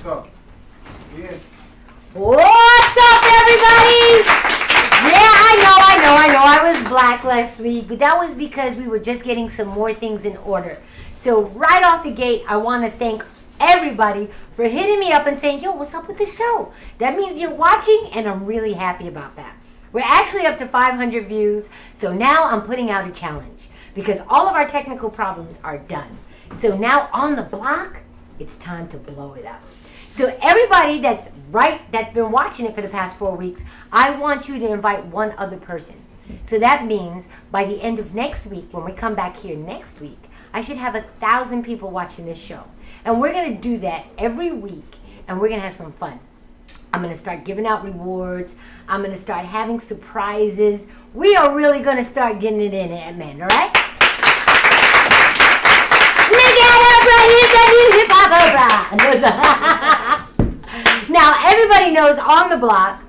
go. Yeah. What's up, everybody? Yeah, I know. I was black last week, but that was because we were just getting some more things in order. So right off the gate, I want to thank everybody for hitting me up and saying, yo, what's up with the show? That means you're watching, and I'm really happy about that. We're actually up to 500 views, so now I'm putting out a challenge because all of our technical problems are done. So now on the block, it's time to blow it up. So everybody that's been watching it for the past 4 weeks, I want you to invite one other person. So that means by the end of next week, when we come back here next week, I should have 1,000 people watching this show. And we're going to do that every week, and we're going to have some fun. I'm going to start giving out rewards. I'm going to start having surprises. We are really going to start getting it in, man, all right? Now, everybody knows on the block,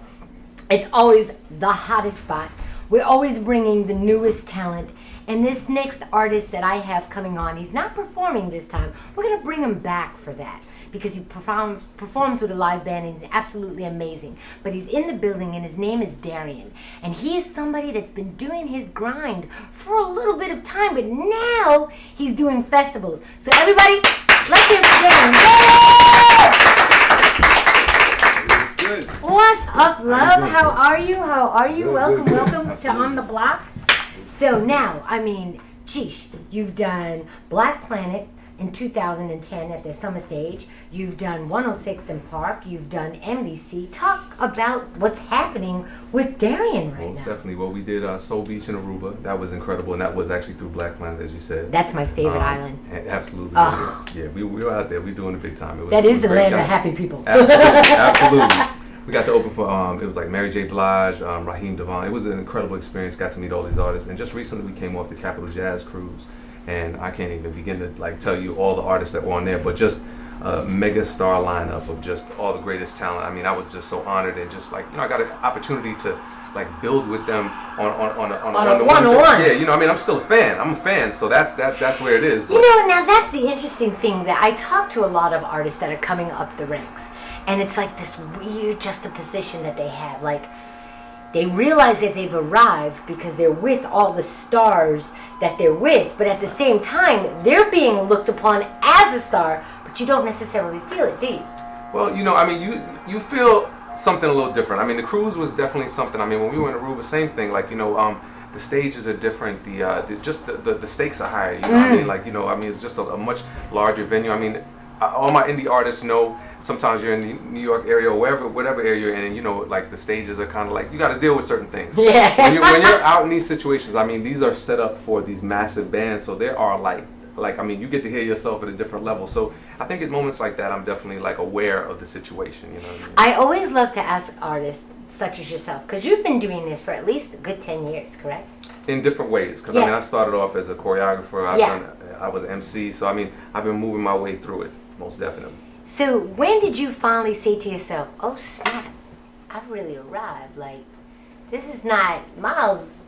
it's always the hottest spot. We're always bringing the newest talent. And this next artist that I have coming on, he's not performing this time. We're going to bring him back for that because he performs with a live band and he's absolutely amazing. But he's in the building and his name is Darian. And he is somebody that's been doing his grind for a little bit of time, but now he's doing festivals. So everybody, let's hear for Darian. Good. What's up, love? How are you? Welcome to On the Block. So now, I mean, sheesh, you've done Black Planet in 2010 at the Summer Stage. You've done 106th and Park. You've done NBC. Talk about what's happening with Darian right now. Definitely. Well, we did Soul Beach in Aruba. That was incredible, and that was actually through Black Planet, as you said. That's my favorite island. Absolutely. Oh. Yeah, we were out there. We were doing it big time. That is the land of happy people. Absolutely. We got to open for, it was like Mary J. Blige, Raheem DeVaughn. It was an incredible experience, got to meet all these artists. And just recently we came off the Capitol Jazz Cruise. And I can't even begin to tell you all the artists that were on there, but just a mega star lineup of just all the greatest talent. I mean, I was just so honored and just I got an opportunity to build with them on a one-on-one. Yeah, I mean, I'm still a fan. I'm a fan, so that's where it is. Now that's the interesting thing that I talk to a lot of artists that are coming up the ranks. And it's like this weird juxtaposition that they have. Like, they realize that they've arrived because they're with all the stars that they're with. But at the same time, they're being looked upon as a star, but you don't necessarily feel it, do you? Well, I mean, you feel something a little different. I mean, the cruise was definitely something. I mean, when we were in Aruba, same thing. The stages are different. The stakes are higher. I mean, it's just a much larger venue. I mean, all my indie artists know sometimes you're in the New York area or whatever area you're in, and the stages are kind of you got to deal with certain things. Yeah. When you're out in these situations, I mean, these are set up for these massive bands, so there are I mean, you get to hear yourself at a different level. So I think at moments like that, I'm definitely aware of the situation. You know what I mean? I always love to ask artists such as yourself, because you've been doing this for at least a good 10 years, correct? In different ways, because yes. I mean, I started off as a choreographer. I was an MC, so I mean, I've been moving my way through it, most definitely. So when did you finally say to yourself, oh snap, I've really arrived? This is not Miles,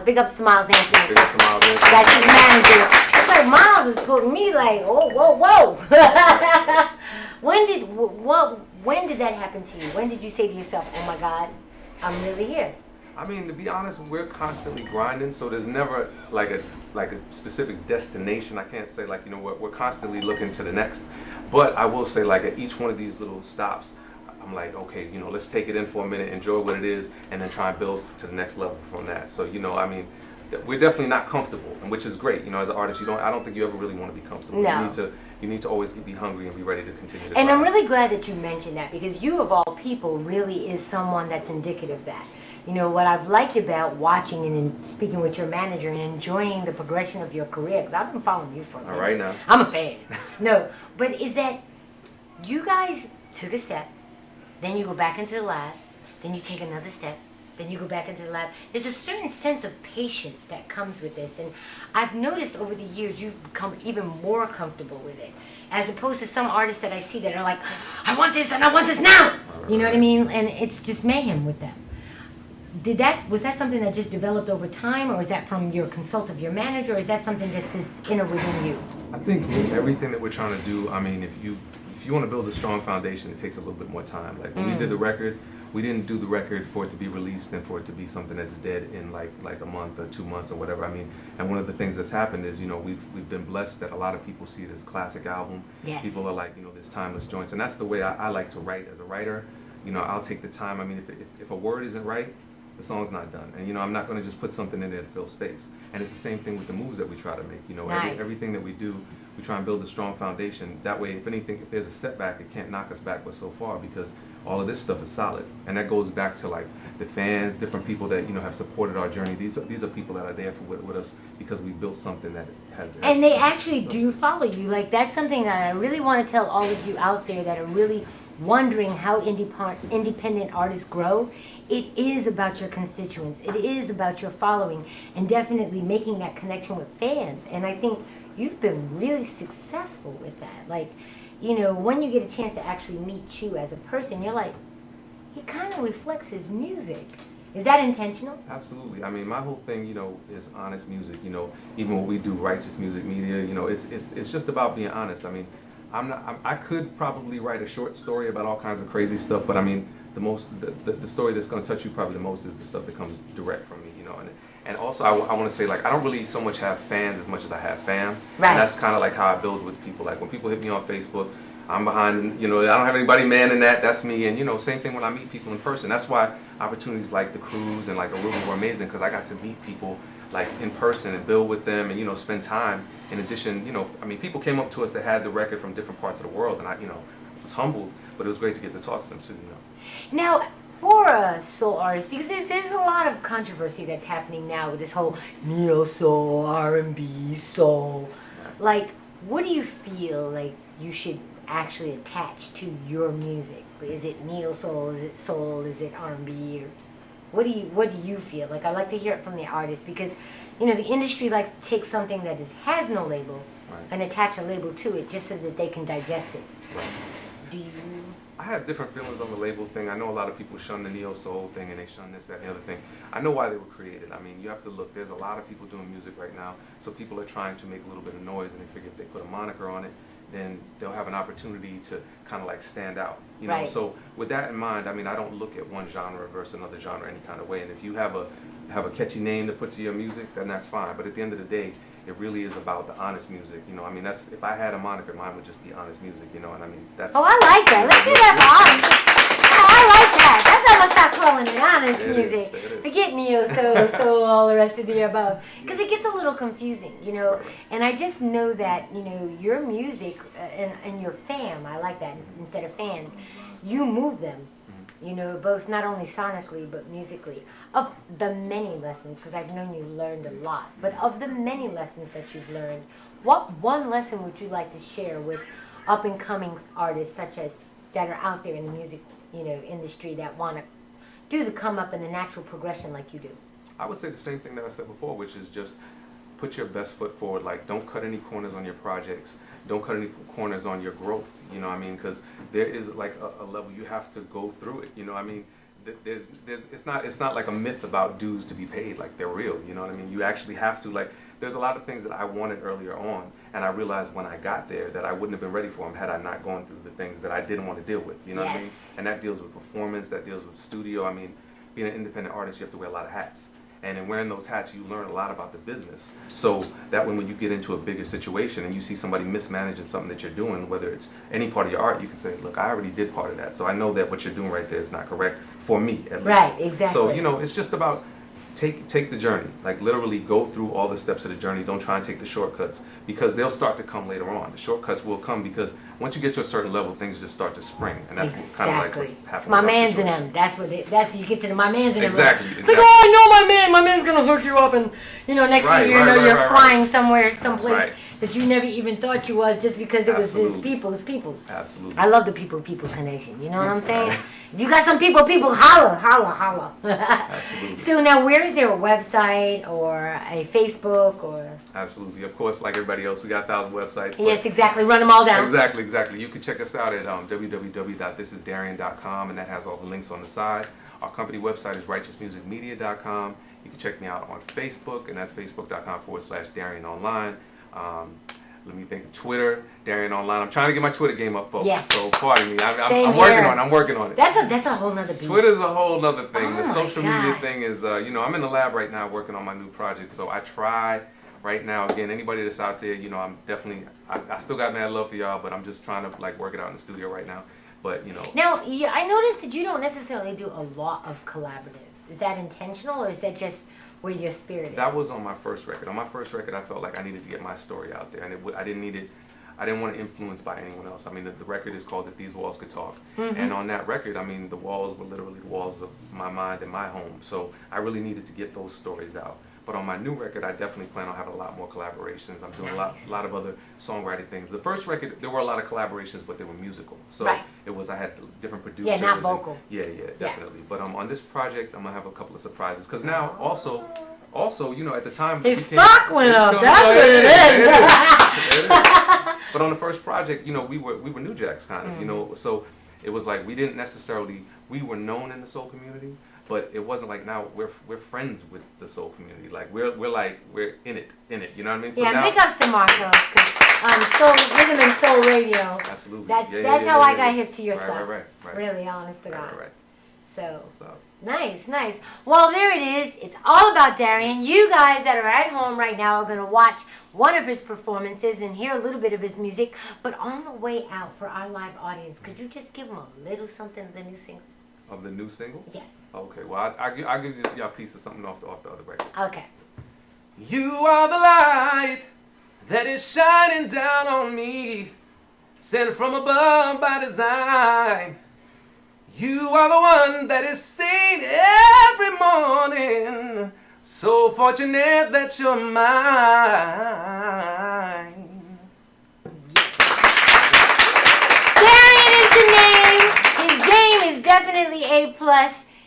big ups to Miles Anthony. Big ups to Miles Anthony. That's his manager. It's like Miles is putting me whoa. When did that happen to you? When did you say to yourself, oh my God, I'm really here? I mean, to be honest, we're constantly grinding, so there's never a specific destination. I can't say we're constantly looking to the next. But I will say at each one of these little stops, I'm like, okay, let's take it in for a minute, enjoy what it is, and then try and build to the next level from that. So I mean, we're definitely not comfortable, and which is great. As an artist, I don't think you ever really want to be comfortable. No. You need to always be hungry and be ready to continue to And grind. I'm really glad that you mentioned that, because you of all people really is someone that's indicative of that. What I've liked about watching and speaking with your manager and enjoying the progression of your career, because I've been following you for a minute. All right now. I'm a fan. No, but is that you guys took a step, then you go back into the lab, then you take another step, then you go back into the lab. There's a certain sense of patience that comes with this, and I've noticed over the years you've become even more comfortable with it, as opposed to some artists that I see that are like, I want this and I want this now. You know what I mean? And it's just mayhem with them. Was that something that just developed over time, or is that from your consult of your manager, or is that something just as inner within you? I think with everything that we're trying to do, I mean, if you if you want to build a strong foundation, it takes a little bit more time. Like when we did the record, we didn't do the record for it to be released and for it to be something that's dead in like a month or 2 months or whatever. I mean, and one of the things that's happened is, you know, we've been blessed that a lot of people see it as a classic album. Yes. People are like, you know, there's timeless joints, and that's the way I like to write as a writer. You know, I'll take the time. I mean, if a word isn't right, the song's not done. And, you know, I'm not going to just put something in there to fill space. And it's the same thing with the moves that we try to make. You know, Nice. everything that we do, we try and build a strong foundation. That way, if anything, if there's a setback, it can't knock us backward so far, because all of this stuff is solid. And that goes back to, like, the fans, different people that, you know, have supported our journey. These are people that are there with us because we built something that has And they actually substance. do follow you. Like, that's something that I really want to tell all of you out there that are really wondering how independent artists grow. It is about your constituents. It is about your following, and definitely making that connection with fans. And I think you've been really successful with that. Like, you know, when you get a chance to actually meet you as a person, you're like, he kind of reflects his music. Is that intentional? Absolutely. I mean, my whole thing, you know, is honest music. You know, even when we do Righteous Music Media, you know, it's just about being honest. I mean, I could probably write a short story about all kinds of crazy stuff, but I mean, the story that's going to touch you probably the most is the stuff that comes direct from me, you know. And also, I want to say, like, I don't really so much have fans as much as I have fam. Right. And that's kind of like how I build with people. Like, when people hit me on Facebook, I'm behind, you know, I don't have anybody manning that. That's me. And, you know, same thing when I meet people in person. That's why opportunities like the cruise and like Aruba were amazing, because I got to meet people like in person and build with them and, you know, spend time. In addition, you know, I mean, people came up to us that had the record from different parts of the world, and I, you know, was humbled, but it was great to get to talk to them too, you know. Now, for a soul artist, because there's a lot of controversy that's happening now with this whole neo soul, R&B, soul. Like, what do you feel like you should actually attach to your music? Is it neo soul? Is it soul? Is it R&B? Or what do you feel? Like, I like to hear it from the artist, because, you know, the industry likes to take something that has no label and attach a label to it just so that they can digest it. Right. Do you? I have different feelings on the label thing. I know a lot of people shun the neo soul thing and they shun this, that, and the other thing. I know why they were created. I mean, you have to look. There's a lot of people doing music right now, so people are trying to make a little bit of noise, and they figure if they put a moniker on it, then they'll have an opportunity to kind of like stand out, you know. Right. So with that in mind, I mean, I don't look at one genre versus another genre any kind of way. And if you have a catchy name to put to your music, then that's fine. But at the end of the day, it really is about the honest music, you know. I mean, that's, if I had a moniker, mine would just be honest music, you know. And I mean, that's. Oh, I like that. Let's hear that for honest. Oh, I like that. That's why I'm gonna start calling it honest music. It is. Forget neo soul, all the rest of the above, because it gets a little confusing, you know. Right. And I just know that, you know, your music and your fam. I like that instead of fans. You move them, you know, both not only sonically but musically. Of the many lessons, because I've known you learned a lot, but of the many lessons that you've learned, what one lesson would you like to share with up and coming artists such as that are out there in the music, you know, industry, that want to do the come up and the natural progression like you do? I would say the same thing that I said before, which is just put your best foot forward. Like, don't cut any corners on your projects. Don't cut any corners on your growth. You know what I mean? Because there is like a level you have to go through it. You know what I mean? It's not like a myth about dues to be paid. Like, they're real. You know what I mean? You actually have to, like, there's a lot of things that I wanted earlier on, and I realized when I got there that I wouldn't have been ready for them had I not gone through the things that I didn't want to deal with. You know what I mean? And that deals with performance. That deals with studio. I mean, being an independent artist, you have to wear a lot of hats. And in wearing those hats, you learn a lot about the business. So that when you get into a bigger situation and you see somebody mismanaging something that you're doing, whether it's any part of your art, you can say, look, I already did part of that. So I know that what you're doing right there is not correct, for me at least. Right, exactly. So, you know, it's just about take the journey. Like, literally go through all the steps of the journey. Don't try and take the shortcuts, because they'll start to come later on. The shortcuts will come because once you get to a certain level, things just start to spring. And that's kind of like what's happening. It's my mans in them. That's you get to the my mans in them. Exactly. It's like, oh, I know my man. My man's gonna hook you up, and, you know, next thing you know, you're flying somewhere, someplace that you never even thought you was, just because it was his people's. Absolutely. I love the people connection. You know what I'm saying? If you got some people, holla. Absolutely. So now, where is there a website or a Facebook or? Absolutely. Of course, like everybody else, we got 1,000 websites. Yes, exactly. Run them all down. Exactly. You can check us out at www.thisisdarian.com, and that has all the links on the side. Our company website is righteousmusicmedia.com. You can check me out on Facebook, and that's facebook.com/DarianOnline. let me think, Twitter, Darian Online. I'm trying to get my Twitter game up, folks. Yes. So pardon me. Same I'm here. working on it. That's a whole nother beast. Twitter's a whole other thing. Oh The my social media God. thing is, I'm in the lab right now working on my new project. So I try right now, again, anybody that's out there, I'm definitely, I still got mad love for y'all, but I'm just trying to like work it out in the studio right now. But, Now, I noticed that you don't necessarily do a lot of collaboratives. Is that intentional, or is that just where your spirit is? That was on my first record. On my first record, I felt like I needed to get my story out there, and I didn't need it. I didn't want to influence by anyone else. I mean, the record is called If These Walls Could Talk. And on that record, I mean, the walls were literally the walls of my mind and my home. So I really needed to get those stories out. But on my new record, I definitely plan on having a lot more collaborations. I'm doing a lot of other songwriting things. The first record, there were a lot of collaborations, but they were musical. So it was, I had different producers. Yeah, not vocal. Yeah, definitely. But on this project, I'm going to have a couple of surprises. Because now, also, at the time... His stock went up. That's what it is. It is. But on the first project, we were New Jacks, kind of, So it was like we didn't necessarily... We were known in the soul community, but it wasn't like now we're friends with the soul community. Like we're in it. You know what I mean? So yeah, now, big ups to Marco. Soul Rhythm and Soul Radio. Absolutely. That's how I got hip to your stuff. Right. Really, honest to God. Right. So What's up? nice. Well, there it is. It's all about Darian. You guys that are at home right now are going to watch one of his performances and hear a little bit of his music. But on the way out for our live audience, could you just give them a little something of the new single? Of the new single? Yes. Okay. Well, I'll give you a piece of something off the other record. Okay. You are the light that is shining down on me, sent from above by design. You are the one that is seen every morning, so fortunate that you're mine. Darian is the name. His game is definitely A+.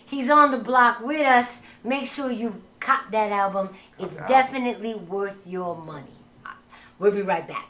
He's on the block with us. Make sure you cop that album. It's definitely worth your money. We'll be right back.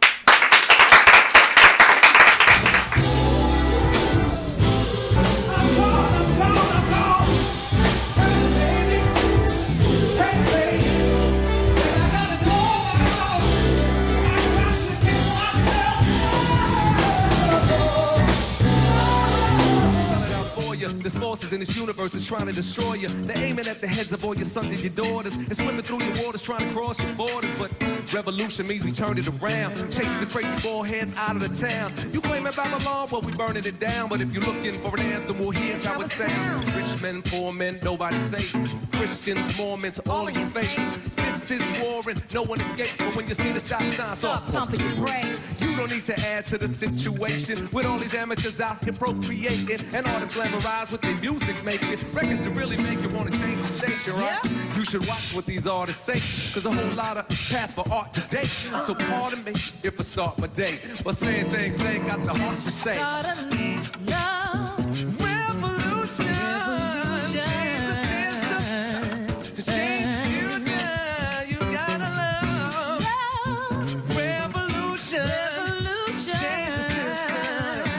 There's forces in this universe that's trying to destroy you. They're aiming at the heads of all your sons and your daughters. And swimming through your waters trying to cross your borders. But revolution means we turn it around. Chasing the crazy bald heads out of the town. You claiming Babylon, well, we burning it down. But if you're looking for an anthem, well, here's how it sounds. Rich men, poor men, nobody safe. Christians, Mormons, all of your faiths. This is warring, no one escapes. But when you see the stop sign, start pumping your brakes. You don't need to add to the situation. With all these amateurs out here procreating. And artists glamorize with their music making. Records to really make you want to change the station, right? Yeah. You should watch what these artists say. Cause a whole lot of pass for art today. So pardon me if I start my day. But saying things they ain't got the heart to say. Revolution. Change the system. To change the future. You gotta love. Revolution. Change the system.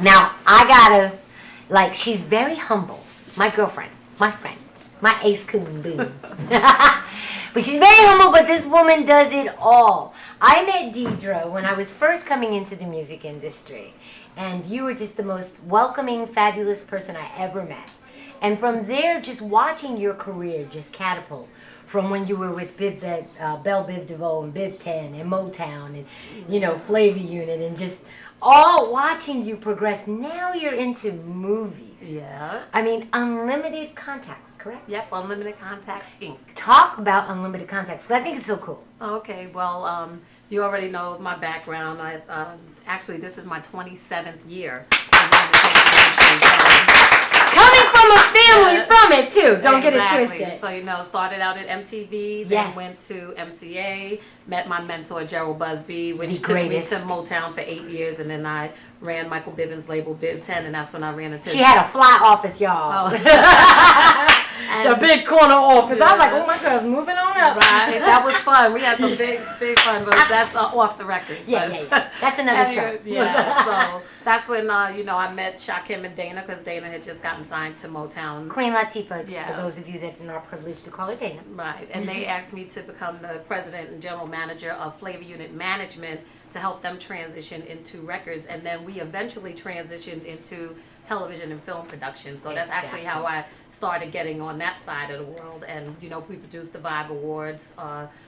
Now, I gotta, she's very humble. My girlfriend, my friend, my ace coon boo. But she's very humble, but this woman does it all. I met Dedra when I was first coming into the music industry. And you were just the most welcoming, fabulous person I ever met. And from there, just watching your career just catapult from when you were with Bell Biv DeVoe and Biv 10 and Motown and, you know, Flavor Unit and just all watching you progress. Now you're into movies. Yeah. I mean, Unlimited Contacts, correct? Yep, Unlimited Contacts, Inc. Talk about Unlimited Contacts, because I think it's so cool. Okay, well, you already know my background. Actually, this is my 27th year. Coming from a family from it, too. Don't get it twisted. So, you know, started out at MTV, then went to MCA, met my mentor, Gerald Busby, which took me to Motown for 8 years, and then I ran Michael Bivins' label, Biv 10, and that's when I ran into... She had a fly office, y'all. The big corner office. I was like, oh, my girl's moving on up. Right, that was fun. We had some big fun, but that's off the record. Yeah. That's another show. Yeah, so that's when, you know, I met Shakim and Dana, because Dana had just gotten signed to Motown. Queen Latifah, for those of you that are not privileged to call her Dana. Right, and they asked me to become the president and general manager of Flavor Unit Management to help them transition into records, and then we eventually transitioned into television and film production. So that's actually how I started getting on that side of the world. And you know, we produced the Vibe Awards.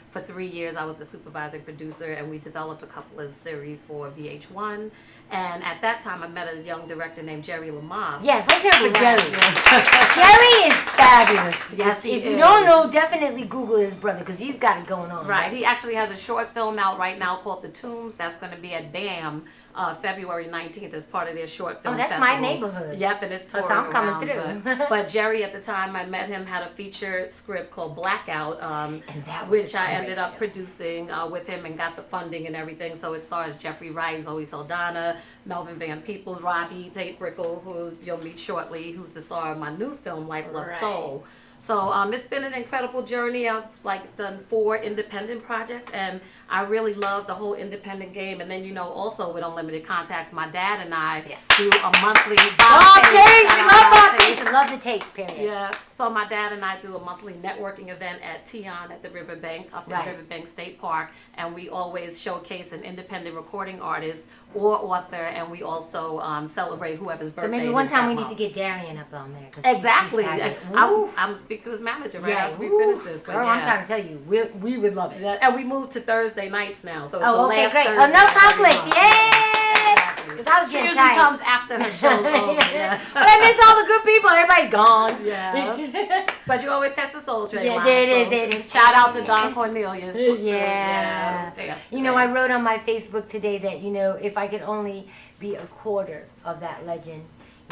For 3 years, I was the supervising producer, and we developed a couple of series for VH1. And at that time, I met a young director named Jerry Lamont. Yes, let's hear it for Jerry. Jerry is fabulous. Yes, if you don't know, definitely Google his brother, because he's got it going on. Right. He actually has a short film out right now called The Tombs. That's going to be at BAM February 19th as part of their short film festival. My neighborhood. Yep, and it's touring I'm coming around, through. But Jerry, at the time I met him, had a feature script called Blackout, and that was which I ended up producing with him and got the funding and everything. So it stars Jeffrey Wright, Zoe Saldana, Melvin Van Peebles, Robbie Tate Brickle, who you'll meet shortly, who's the star of my new film, Life, Love, Soul. So it's been an incredible journey. I've done 4 independent projects, and I really love the whole independent game. And then, you know, also with Unlimited Contacts, my dad and I do a monthly love the takes, period. Yeah. So my dad and I do a monthly networking event at Tion at the Riverbank, up in Riverbank State Park, and we always showcase an independent recording artist or author, and we also celebrate whoever's birthday. So maybe one time we need to get Darian up on there. Exactly. I'm gonna speak to his manager right after we finish this. But girl, I'm trying to tell you, we would love it. And we moved to Thursday nights now, so it's the okay, last great. Thursday. No conflict. Yay! Because She usually comes after her show's over. Yeah. But I miss all the good people. Everybody's gone. Yeah. But you always catch the Soul Train. Yeah, there it is. Shout out to Don Cornelius. Yeah. You know, I wrote on my Facebook today that, you know, if I could only be a quarter of that legend.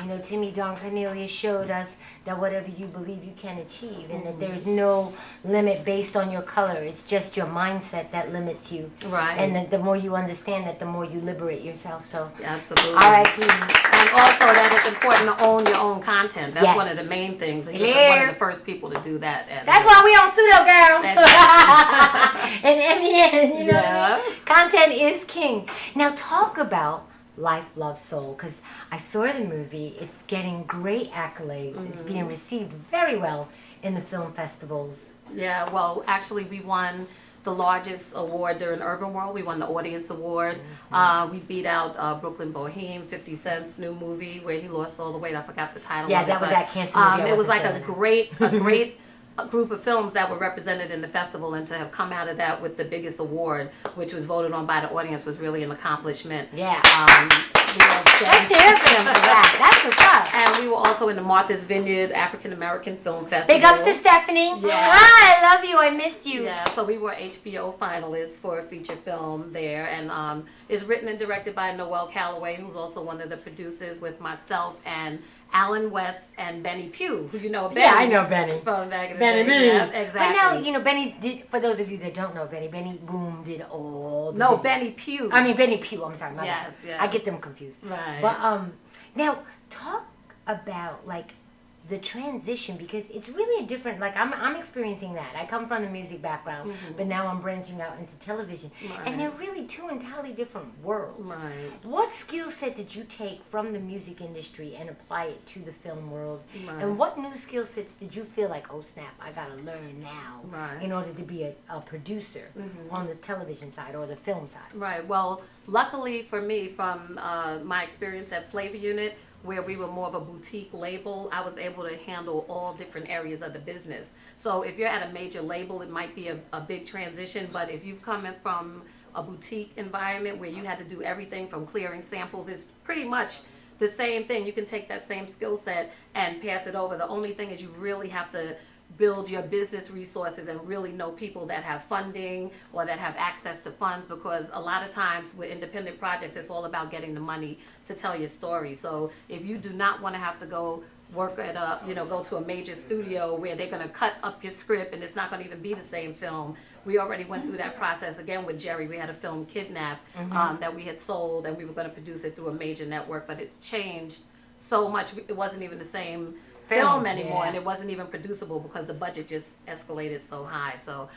You know, to me, Don Cornelius showed us that whatever you believe you can achieve, and that there's no limit based on your color. It's just your mindset that limits you. Right. And that the more you understand that, the more you liberate yourself. So, absolutely. R.I.P. And also that it's important to own your own content. That's one of the main things. And you're one of the first people to do that. That's why we on Pseudo, girl. And MEN, you know what I mean? Content is king. Now talk about Life, Love, Soul, because I saw the movie. It's getting great accolades. It's being received very well in the film festivals. Yeah, well, actually, we won the largest award during Urban World. We won the Audience Award. We beat out Brooklyn Boheme, 50 Cent's new movie where he lost all the weight. I forgot the title. Yeah, that was that cancer movie. It was like a great group of films that were represented in the festival, and to have come out of that with the biggest award, which was voted on by the audience, was really an accomplishment. Yeah. Let's hear it for them for that. That's what's up. And we were also in the Martha's Vineyard African American Film Festival. Big ups to Stephanie. Yeah. I love you. I miss you. Yeah, so we were HBO finalists for a feature film there, and it's written and directed by Noel Calloway, who's also one of the producers, with myself and Alan West and Benny Pugh, who you know Benny. Yeah, I know Benny. From back in the Benny day. B. Yeah, exactly. But now, you know, Benny did, for those of you that don't know Benny Boom did all the No, Benny Pugh. I mean, Benny Pugh, I'm sorry. Yes, yeah. I get them confused. Right. But, now, talk about, like, the transition, because it's really a different, like, I'm experiencing that. I come from the music background, but now I'm branching out into television. Right. And they're really two entirely different worlds. Right. What skill set did you take from the music industry and apply it to the film world? Right. And what new skill sets did you feel like, oh snap, I gotta learn now Right. in order to be a producer on the television side or the film side? Right. Well, Luckily for me, from my experience at Flavor Unit, where we were more of a boutique label, I was able to handle all different areas of the business. So if you're at a major label, it might be a big transition, but if you've come in from a boutique environment where you had to do everything from clearing samples, it's pretty much the same thing. You can take that same skill set and pass it over. The only thing is you really have to build your business resources and really know people that have funding or that have access to funds, because a lot of times with independent projects, it's all about getting the money to tell your story. So if you do not want to have to go work at a, go to a major studio where they're going to cut up your script and it's not going to even be the same film. We already went through that process again with Jerry. We had a film, Kidnap, that we had sold, and we were going to produce it through a major network, but it changed so much. It wasn't even the same film anymore, and it wasn't even producible because the budget just escalated so high. So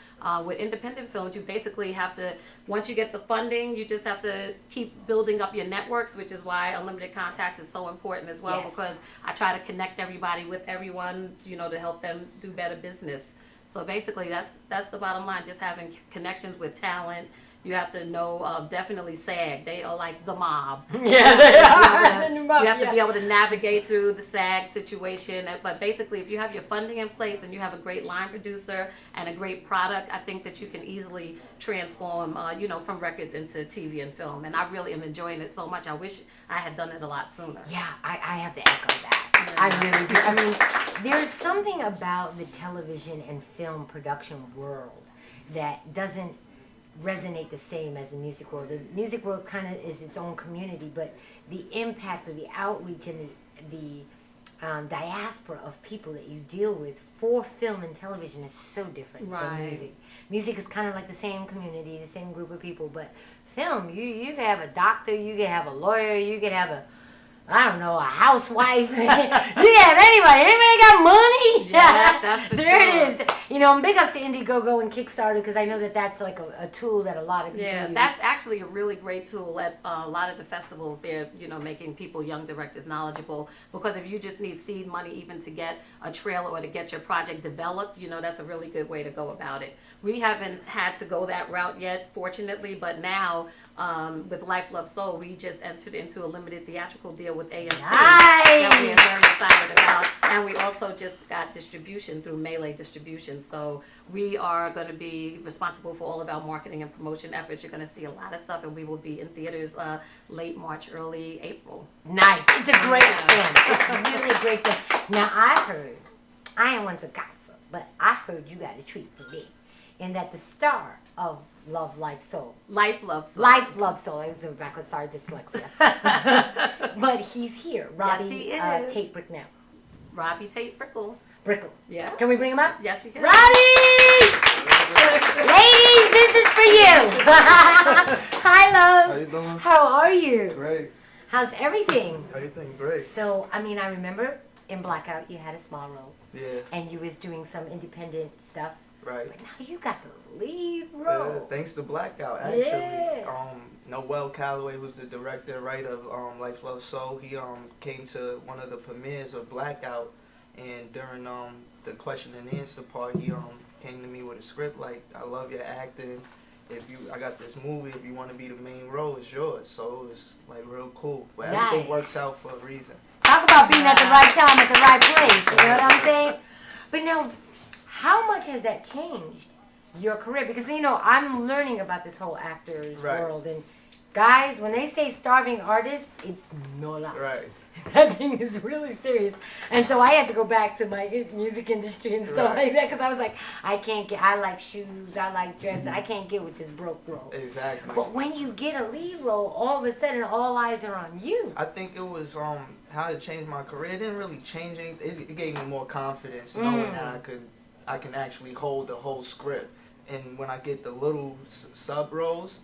with independent films, you basically have to, once you get the funding, you just have to keep building up your networks, which is why Unlimited Contacts is so important as well, because I try to connect everybody with everyone, to help them do better business. So basically, that's the bottom line, just having connections with talent. You have to know, definitely SAG. They are like the mob. Yeah, they are. You have to be able to navigate through the SAG situation. But basically, if you have your funding in place and you have a great line producer and a great product, I think that you can easily transform, from records into TV and film. And I really am enjoying it so much. I wish I had done it a lot sooner. Yeah, I have to echo that. I really do. I mean, there's something about the television and film production world that doesn't resonate the same as the music world. The music world kind of is its own community, but the impact of the outreach and the diaspora of people that you deal with for film and television is so different than music. Music is kind of like the same community, the same group of people, but film, you could have a doctor, you could have a lawyer, you could have a housewife. You can have anybody got money? Yeah, that's for there sure. it is. I'm big ups to Indiegogo and Kickstarter, because I know that that's like a tool that a lot of people use. That's actually a really great tool at a lot of the festivals. They're, making people, young directors, knowledgeable, because if you just need seed money even to get a trailer or to get your project developed, that's a really good way to go about it. We haven't had to go that route yet, fortunately, but now with Life, Love, Soul, we just entered into a limited theatrical deal with AMC that we are very excited about, and we also just got distribution through Melee Distribution. So we are going to be responsible for all of our marketing and promotion efforts. You're going to see a lot of stuff, and we will be in theaters late March, early April. Nice. It's a great film. It's really a great film. Now, I ain't one to gossip, but I heard you got a treat for me, in that the star of Love, Life, Soul. Life, Love, Soul. Life, Love, Soul. I was backwards. Sorry, dyslexia. But he's here. Robbie Tate Bricknell. Robbie Tate Brickle. Yeah. Can we bring him up? Yes, you can. Robbie! Ladies, this is for you. Hi, love. How you doing? How are you? Great. How's everything? Everything great. So, I remember in Blackout you had a small role. Yeah. And you was doing some independent stuff. Right. But now you got the lead role. Thanks to Blackout, actually. Yeah. Noel Calloway, who's the director and writer of Life, Love, Soul, he came to one of the premieres of Blackout, and during the question and answer part, he came to me with a script like, I love your acting. I got this movie, if you want to be the main role, it's yours. So it was like real cool. But everything works out for a reason. Talk about being at the right time at the right place, you know what I'm saying? But now, how much has that changed your career? Because, I'm learning about this whole actor's world. And guys, when they say starving artist, it's no lie. Right. That thing is really serious. And so I had to go back to my music industry and stuff like that, because I was like, I like shoes, I like dresses, I can't get with this broke role. Exactly. But when you get a lead role, all of a sudden all eyes are on you. I think it was how it changed my career. It didn't really change anything. It gave me more confidence knowing that I can actually hold the whole script. And when I get the little sub roles,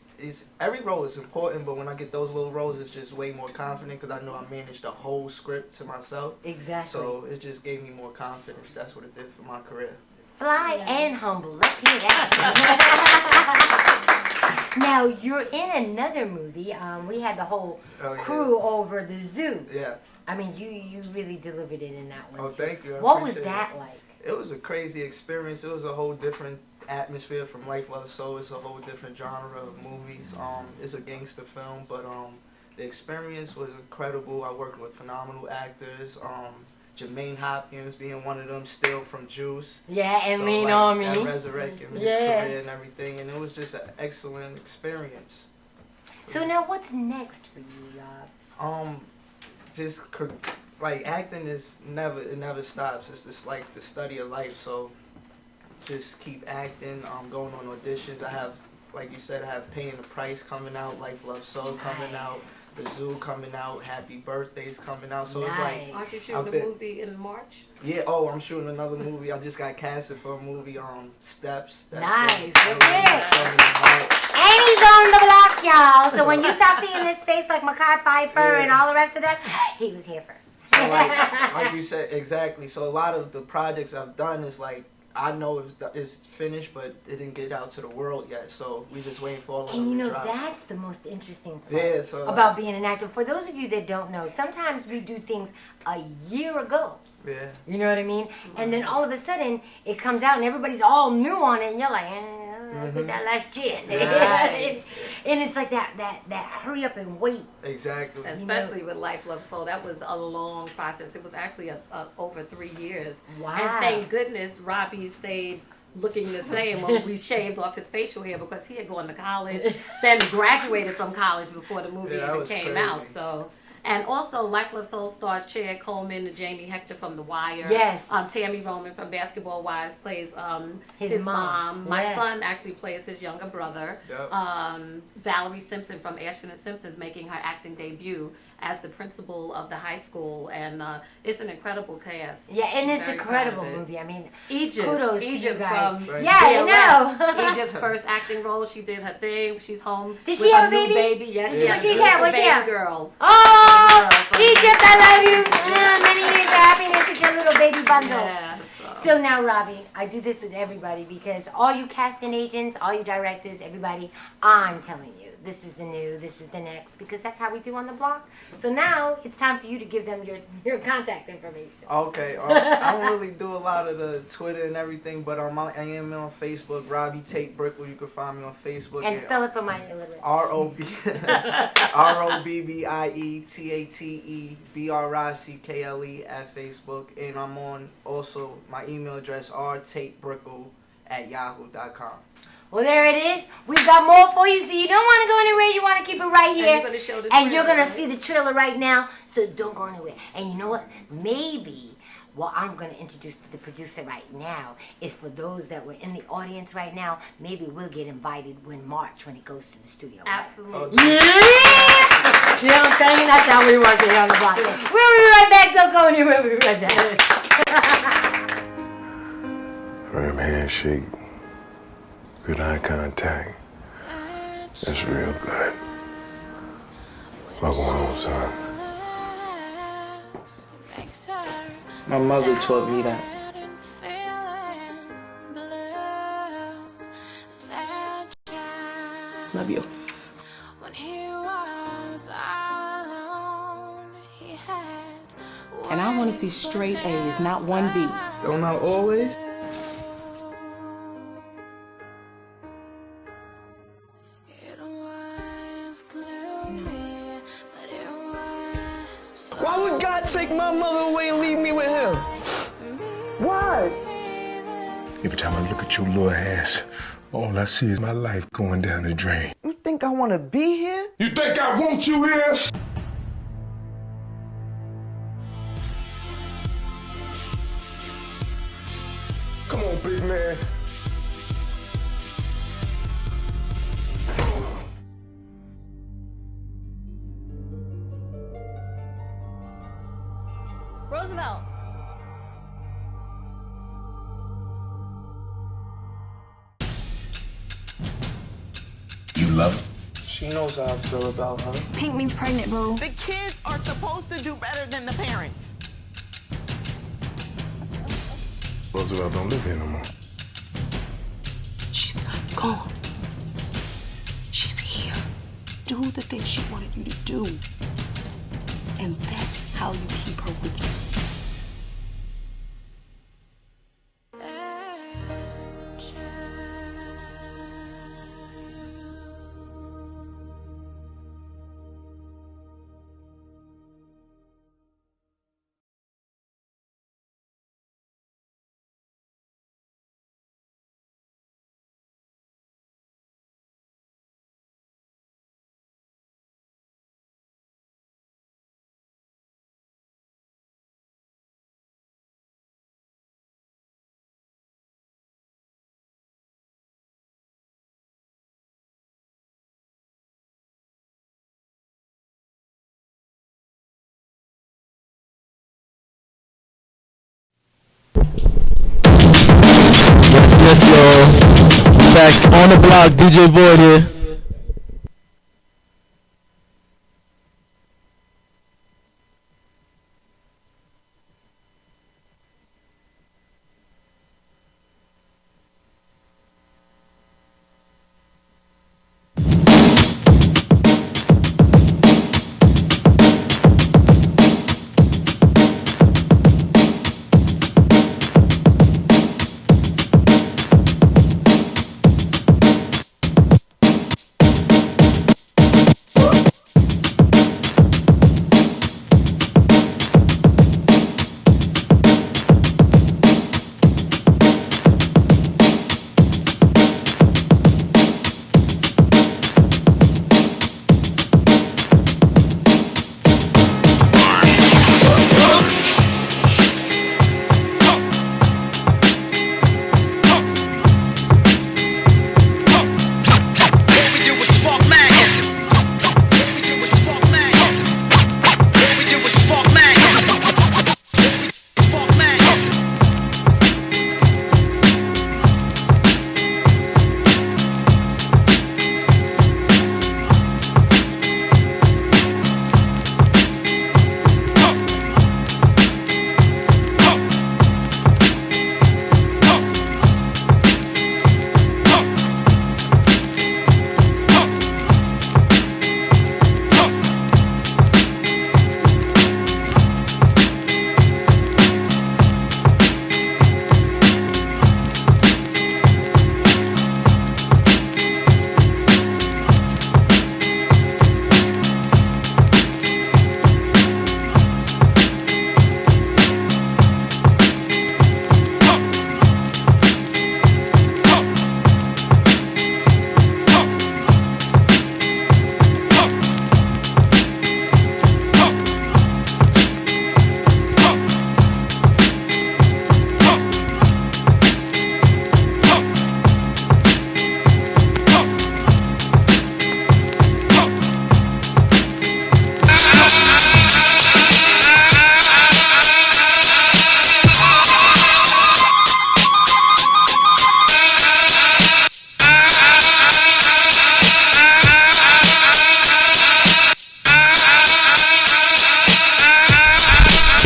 every role is important, but when I get those little roles, it's just way more confident because I know I managed the whole script to myself. Exactly. So it just gave me more confidence. That's what it did for my career. Fly and humble. Let's hear that. Now, you're in another movie. We had the whole crew over the zoo. Yeah. You really delivered it in that one. Oh, thank you. What was that like? It was a crazy experience. It was a whole different atmosphere from Life, Love, Soul. It's a whole different genre of movies. It's a gangster film, but the experience was incredible. I worked with phenomenal actors. Jermaine Hopkins being one of them, still from Juice. Yeah, and so, Lean like, on Me. that resurrecting his career and everything, and it was just an excellent experience. So now, what's next for you, Rob? Like acting is it never stops. It's just like the study of life. So just keep acting. Going on auditions. I have, like you said, I have Paying the Price coming out, Life, Love, Soul coming out, The Zoo coming out, Happy Birthday's coming out. So it's like, aren't you shooting a movie in March? Yeah. I'm shooting another movie. I just got casted for a movie, Steps. Nice. And he's on the block, y'all. So when you start seeing his face like Mekhi Phifer and all the rest of them, he was here first. So like you said, exactly. So a lot of the projects I've done is like, I know it's finished, but it didn't get out to the world yet. So we just waiting for all of them to And you know, drop. that's the most interesting part so, about being an actor. For those of you that don't know, sometimes we do things a year ago. Yeah. You know what I mean? And then all of a sudden, it comes out and everybody's all new on it, and you're like, I did that last year. Right. And it's like that hurry up and wait. Exactly. Especially with Life, Love, Soul. That was a long process. It was actually over 3 years. Wow. And thank goodness Robbie stayed looking the same when we shaved off his facial hair, because he had gone to college, then graduated from college before the movie even came out. So. And also, Life, Love, Soul stars Chad Coleman and Jamie Hector from The Wire. Yes. Tammy Roman from Basketball Wives plays his mom. My son actually plays his younger brother. Yep. Valerie Simpson from Ashford and Simpsons making her acting debut as the principal of the high school. And it's an incredible cast. Yeah, and it's Very a credible proud of it. movie. I mean, Egypt. kudos to Egypt you guys. from Yeah, I know. Egypt's first acting role. She did her thing. She's home. Did with she have her a new baby? Yes, What she had? What she baby had? girl. Oh, Egypt, I love you. Many years of happiness with your little baby bundle. Yeah, So now, Robbie, I do this with everybody because all you casting agents, all you directors, everybody, I'm telling you, this is the new, this is the next, because that's how we do on the block. So now it's time for you to give them your contact information. Okay. I don't really do a lot of the Twitter and everything, but I am on Facebook, Robbie Tate Brickle. You can find me on Facebook. And spell it for my illiterate. ROBBIETATEBRICKLE at Facebook. And I'm on also my email address, rtatebrickle@yahoo.com. Well, there it is. We've got more for you, so you don't want to go anywhere. You want to keep it right here. And you're going to show the And you're trailer, going to right? see the trailer right now, so don't go anywhere. And you know what? Maybe what I'm going to introduce to the producer right now is for those that were in the audience right now, maybe we'll get invited when March, when it goes to the studio. Right? Absolutely. Yeah! You know what I'm saying? That's how we work here on the block. We'll be right back. Don't go anywhere. We'll be right back. Firm handshake. Good eye contact. That's real good. What's going on, son? My mother taught me that. Love you. And I want to see straight A's, not one B. Don't I always? Why would God take my mother away and leave me with him? Why? Every time I look at your little ass, all I see is my life going down the drain. You think I want to be here? You think I want you here? Come on, big man. Roosevelt. You love her? She knows how I feel about her. Pink means pregnant, boo. The kids are supposed to do better than the parents. Roosevelt don't live here no more. She's not gone. She's here. Do the thing she wanted you to do. And that's how you keep her with you. Let's go. Back on the block, DJ Void here.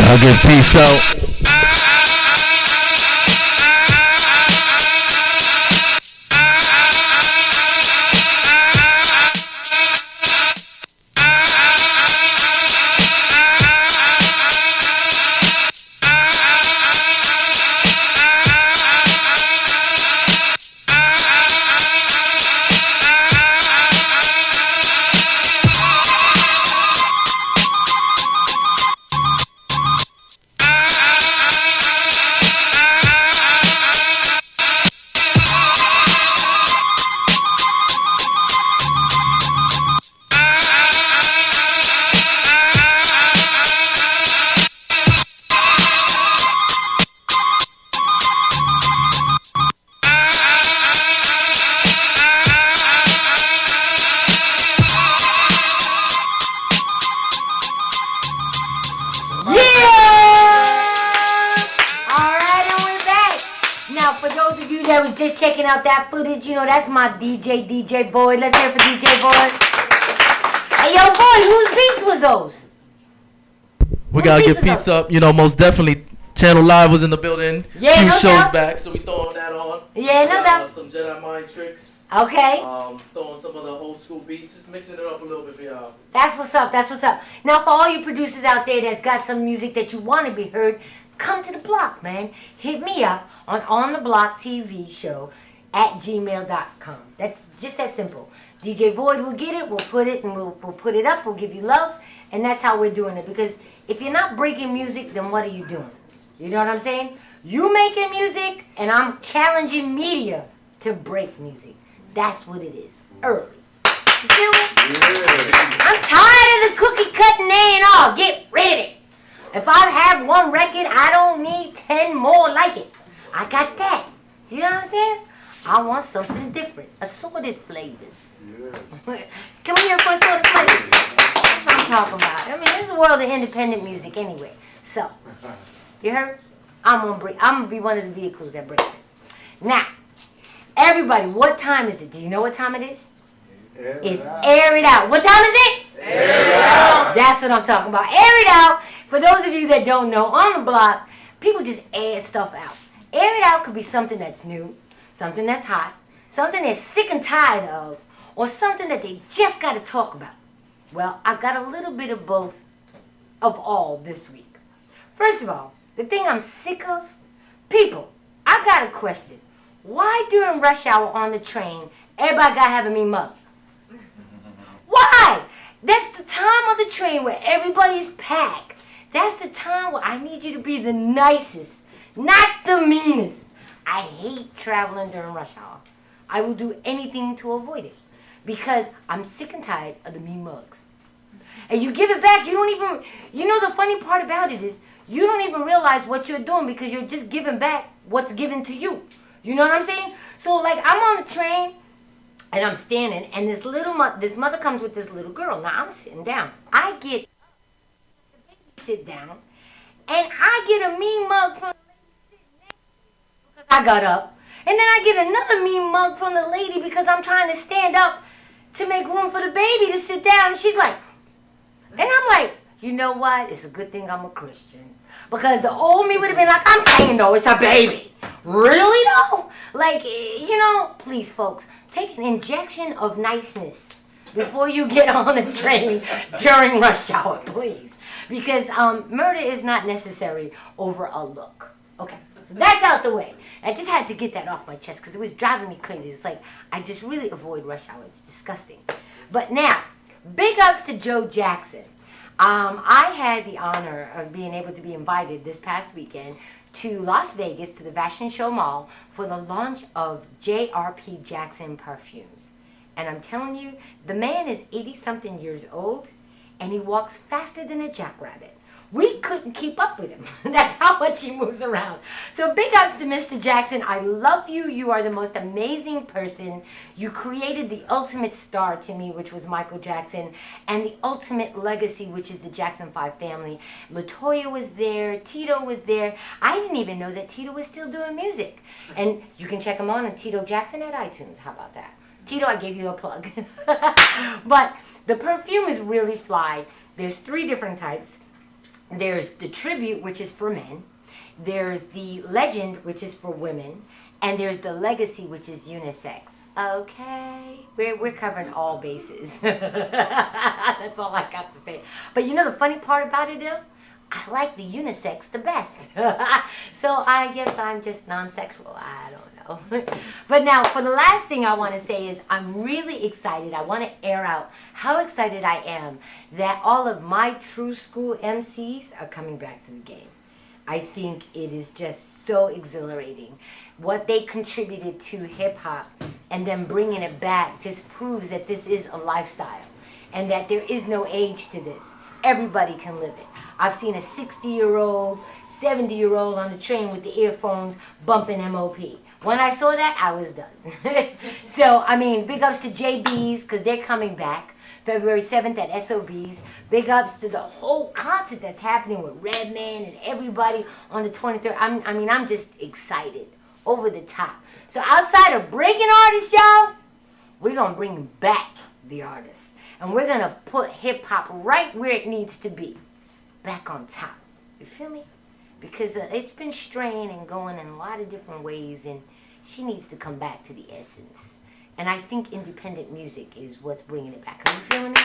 I'll give peace out. Just checking out that footage, you know, that's my DJ Void. Let's hear it for DJ Void. Hey, yo, Void, whose beats was those? We gotta get peace up, you know, most definitely. Channel Live was in the building. Yeah, few no shows doubt. Back, so we throwing that on. Yeah, no doubt. Some Jedi Mind Tricks. Okay. Throwing some of the old school beats, just mixing it up a little bit for y'all. That's what's up. That's what's up. Now, for all you producers out there that's got some music that you want to be heard, come to the block, man. Hit me up on the Block TV show at gmail.com. That's just that simple. DJ Void will get it. We'll put it and we'll put it up. We'll give you love, and that's how we're doing it. Because if you're not breaking music, then what are you doing? You know what I'm saying? You making music, and I'm challenging media to break music. That's what it is. Early. You feel me? Yeah. I'm tired of the cookie cutting A&R. Get rid of it. If I have one record, I don't need 10 more like it. I got that. You know what I'm saying? I want something different. Assorted flavors. Yeah. Can we hear for assorted flavors? That's what I'm talking about. I mean, this is a world of independent music anyway. So, you heard? I'm gonna be one of the vehicles that breaks it. Now, Everybody, what time is it? Do you know what time it is? It's air it out. What time is it? Air it out. That's what I'm talking about. Air it out. For those of you that don't know, on the block, people just air stuff out. Air it out could be something that's new, something that's hot, something they're sick and tired of, or something that they just got to talk about. Well, I got a little bit of both of all this week. First of all, the thing I'm sick of, people, I got a question. Why during rush hour on the train, everybody got to have a mean mug? Why? That's the time of the train where everybody's packed. That's the time where I need you to be the nicest, not the meanest. I hate traveling during rush hour. I will do anything to avoid it because I'm sick and tired of the mean mugs. And you give it back, you don't even, you know the funny part about it is you don't even realize what you're doing because you're just giving back what's given to you. You know what I'm saying? So like I'm on the train and I'm standing and this mother comes with this little girl. Now I'm sitting down. I get up, the baby sit down, and I get a mean mug from the lady sitting next to me because I got up. And then I get another mean mug from the lady because I'm trying to stand up to make room for the baby to sit down. And she's like, and I'm like, you know what? It's a good thing I'm a Christian. Because the old me would have been like, I'm saying though, it's a baby. Really though? Like, you know, please folks, take an injection of niceness before you get on the train during rush hour, please. Because murder is not necessary over a look. Okay, so that's out the way. I just had to get that off my chest because it was driving me crazy. It's like, I just really avoid rush hour. It's disgusting. But now, big ups to Joe Jackson. I had the honor of being able to be invited this past weekend to Las Vegas to the Fashion Show Mall for the launch of JRP Jackson perfumes. And I'm telling you, the man is 80-something years old, and he walks faster than a jackrabbit. We couldn't keep up with him. That's how much he moves around. So big ups to Mr. Jackson. I love you. You are the most amazing person. You created the ultimate star to me, which was Michael Jackson, and the ultimate legacy, which is the Jackson 5 family. LaToya was there. Tito was there. I didn't even know that Tito was still doing music. And you can check him on Tito Jackson at iTunes. How about that? Tito, I gave you a plug. But the perfume is really fly. There's 3 different types. There's the tribute, which is for men. There's the legend, which is for women. And there's the legacy, which is unisex. Okay? We're covering all bases. That's all I got to say. But you know the funny part about it, though? I like the unisex the best. So I guess I'm just non-sexual. I don't know. But now, for the last thing I want to say is I'm really excited. I want to air out how excited I am that all of my True School MCs are coming back to the game. I think it is just so exhilarating. What they contributed to hip-hop and then bringing it back just proves that this is a lifestyle and that there is no age to this. Everybody can live it. I've seen a 60-year-old, 70-year-old on the train with the earphones bumping MOP. When I saw that, I was done. So, I mean, big ups to JB's because they're coming back February 7th at SOB's. Big ups to the whole concert that's happening with Redman and everybody on the 23rd. I'm just excited, over the top. So outside of breaking artists, y'all, we're going to bring back the artists. And we're going to put hip-hop right where it needs to be. Back on top. You feel me? Because it's been straying and going in a lot of different ways, and she needs to come back to the essence. And I think independent music is what's bringing it back. Are you feeling me?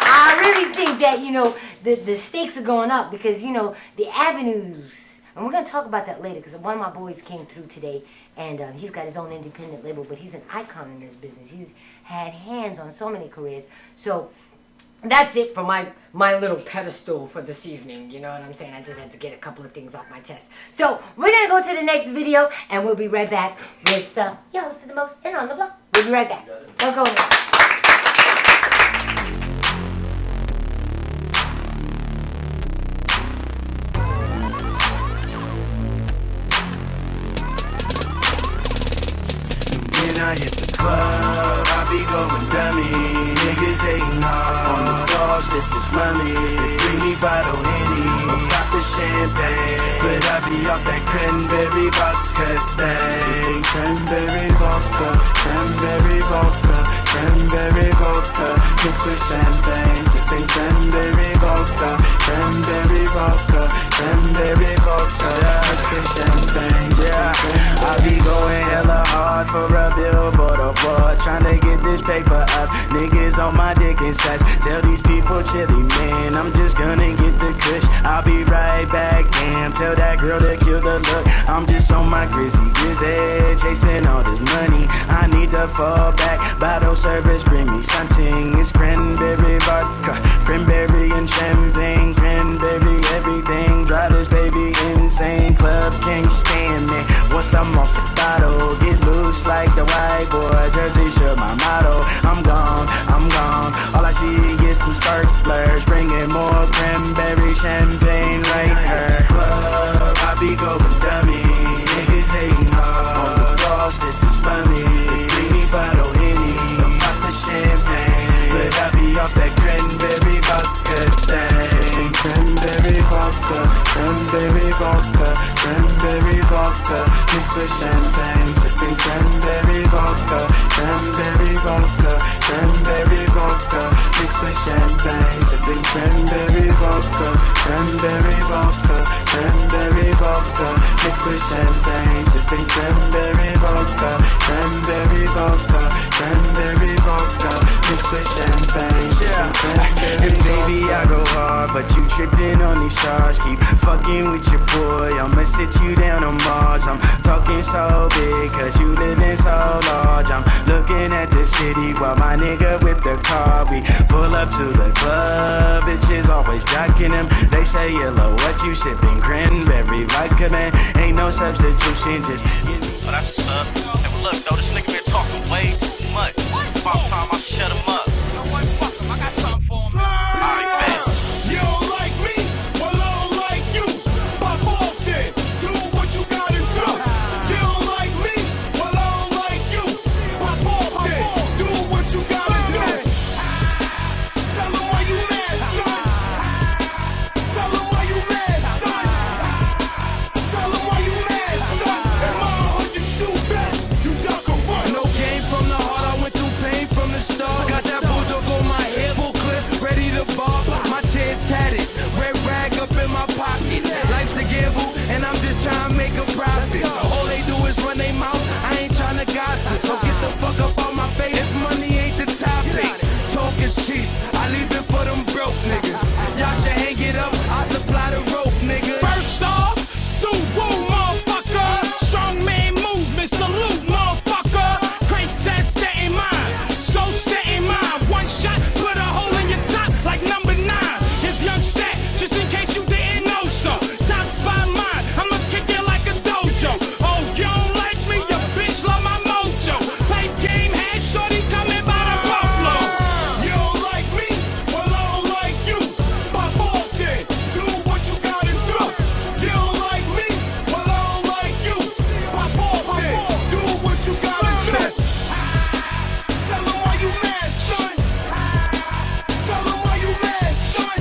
I really think that, you know, the stakes are going up because, you know, the avenues, and we're going to talk about that later because one of my boys came through today, and he's got his own independent label, but he's an icon in this business. He's had hands on so many careers. So that's it for my little pedestal for this evening. You know what I'm saying? I just had to get a couple of things off my chest. So we're going to go to the next video, and we'll be right back with your host of the most and on the block. We'll be right back. Don't go anywhere. When I hit the club, I be going dummy. Niggas hating hard on the doors, if it's money. They bring me bottle Henny, pop this champagne, but I be off that cranberry vodka thing. Cranberry vodka, cranberry vodka, cranberry vodka, mixed with champagne. Sipping cranberry vodka, cranberry vodka, cranberry vodka, mixed with champagne. Yeah, I be going hella hard for a billboard award, trying to get this paper up. Niggas on my dick and such. Tell these people chilly, man, I'm just gonna get the kush. I'll be right back, damn. Tell that girl to kill the look. I'm just on my grizzy, chasing all this money. I need to fall back. Bottle service, bring me something. It's cranberry vodka, cranberry and champagne, cranberry everything. Drive this baby insane. Club can't stand me. Once I'm off the bottle, get loose like the white boy. Jersey shirt, my motto. I'm gone. All I see is some sparklers, bringing more cranberry champagne right here. Club, I be going dummy. Niggas hating hard on the lost if it's funny. Bring me bottle Henny, pop the champagne, but I be off that cranberry vodka thing. Cranberry vodka, cranberry vodka, cranberry vodka, mixed with champagne. Sipping cranberry vodka, cranberry vodka, cranberry vodka, mixed with champagne. Sipping cranberry vodka, cranberry vodka, cranberry vodka, mixed with champagne. Sipping cranberry vodka, cranberry vodka, cranberry vodka, mixed with champagne. And baby, I go hard, but you tripping on these stars. Keep fucking with your boy, I'ma sit you down on Mars. I'm talking so big, cause you living so large. I'm looking at the city while my nigga with the car. We pull up to the club, bitches always jocking them. They say, yellow, what you sipping? Cranberry vodka, man. Ain't no substitution, just get me. Oh, that's what's up. Hey, well, look, though, this nigga been talking way too much. About time I shut him up. You know what? Fuck him. I got something for him. Alright, man. You don't like me? Well, I don't like you. Pop off then. Do what you gotta do. You don't like me? Well, I don't like you. Pop off then. Do what you gotta do. Tell them why you mad, son. Tell them why you mad, son. Tell them why you mad, son. Am I on your shoe back? You duck or run. No game from the heart, I went through pain from the start. Got that bulldog on my head, full clip, ready to bark. My tears tatted, red rag up in my pocket. Life's a gamble, and I'm just trying to make a profit. All they do is run their mouth, I ain't trying to gossip. So get the fuck up on my face, this money ain't the topic. Talk is cheap, I leave it for them broke niggas. Y'all should hang it up, I supply the rope, niggas. First off, Suwu, motherfucker. Strong man movement, salute, motherfucker. Crazy set in mind, so set in mind. One shot, put a hole in your top like number 9. His young stat, just in case you didn't know so. Top 5 mine, I'ma kick it like a dojo. Oh, you don't like me, your bitch love my mojo. Pipe game, head shorty coming by the boatload. You don't like me? Well, I don't like you. Pop off then, do what you gotta do. You don't like me? Well, I don't like you. Pop off then, do what you gotta do. Tell them why you mad, son. Tell them why you mad, son.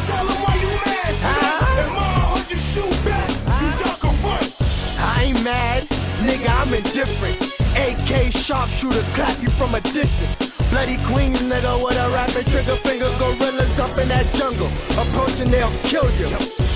Tell them why you mad, son. Am I on your shoe back? You duck or run. I ain't mad, nigga, I'm indifferent. AK sharpshooter, clap you from a distance. Bloody queens, nigga, with a rapid trigger finger. Gorillas up in that jungle, approaching, they'll kill you.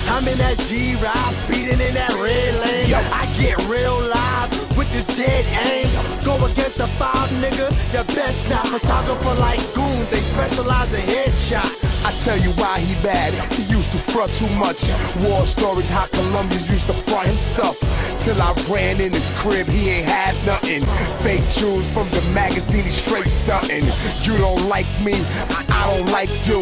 I'm in that G-Ride, speeding in that red lane. I get real live with this dead aim. Go against the 5, nigga, the best now. Photographer like Goon, they specialize in headshots. I tell you why he bad. He used to front too much. War stories, how Colombians used to front him stuff. Till I ran in his crib, he ain't had nothing. Fake tunes from the magazine, he straight stunting. You don't like me, I don't like you.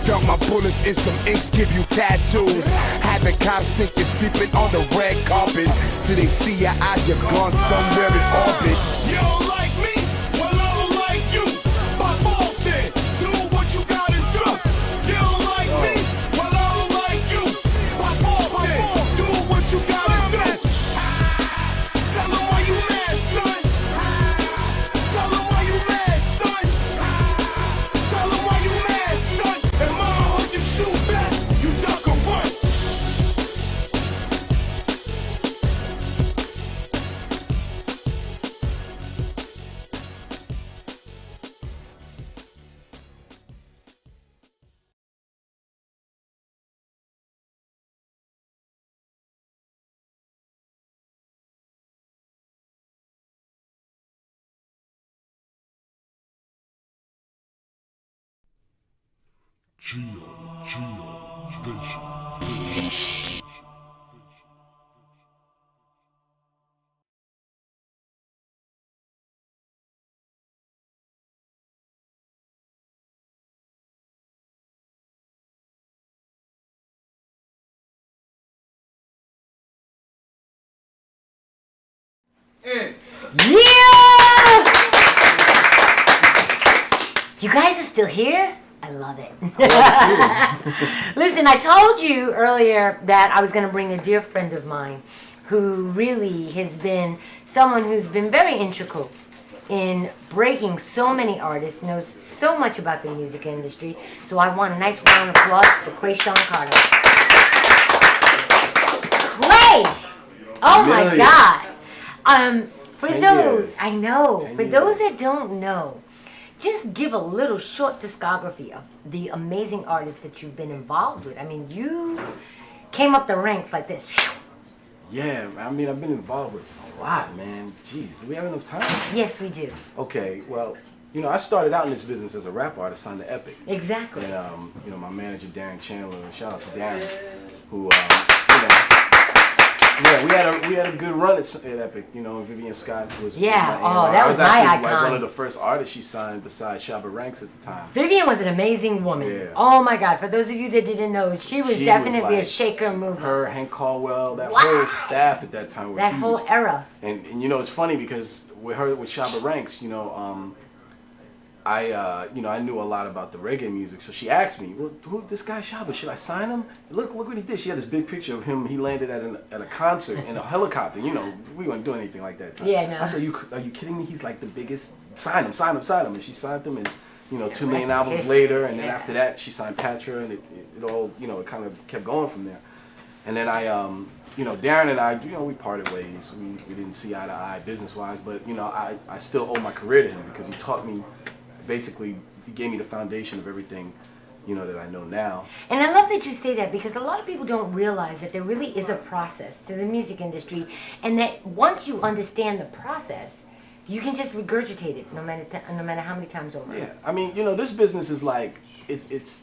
Dump my bullets in some inks, give you tattoos. Had the cops think you're sleeping on the red carpet. Till they see your eyes, you're gone somewhere in orbit. You don't like me? Well, I don't like you. Pop off then, do what you gotta do. You don't like me? Well, I don't like you. Pop off then, do what you gotta do. Tell them why you mad, son. Tell them why you mad, son. Tell them why you mad, son. Am I on your shoe back? You duck or run. Yeah! You guys are still here? I love it. Listen, I told you earlier that I was going to bring a dear friend of mine who really has been someone who's been very integral in breaking so many artists, knows so much about the music industry. So I want a nice round of applause for Quayshaun Carter. Quay! Oh my God! For those that don't know, just give a little short discography of the amazing artists that you've been involved with. I mean, you came up the ranks like this. Yeah, I mean, I've been involved with a lot, man. Jeez, do we have enough time? Yes, we do. Okay, well, you know, I started out in this business as a rap artist, signed to Epic. Exactly. And, you know, my manager, Darian Chandler, shout out to Darian, who, we had a good run at Epic. You know, Vivian Scott was. That was my actually icon. like one of the first artists she signed besides Shabba Ranks at the time. Vivian was an amazing woman. Yeah. Oh my God! For those of you that didn't know, she was definitely a shaker mover. Her, Hank Caldwell, that whole staff at that time were that huge. whole era. And you know, it's funny because with her, with Shabba Ranks, you know, I knew a lot about the reggae music, so she asked me, "Well, who this guy Shabba? Should I sign him? Look what he did." She had this big picture of him. He landed at a concert in a helicopter. You know, we weren't doing anything like that. Yeah, no. I said, "Are you kidding me? He's like the biggest. Sign him." And she signed him, and you know, 2 million albums later, and then after that, she signed Patra, and it all, you know, it kind of kept going from there. And then you know, Darren and I, you know, we parted ways. We didn't see eye to eye business-wise, but you know, I still owe my career to him because he taught me. Basically, he gave me the foundation of everything, you know, that I know now. And I love that you say that because a lot of people don't realize that there really is a process to the music industry, and that once you understand the process, you can just regurgitate it no matter how many times over. Yeah, I mean, you know, this business is like it's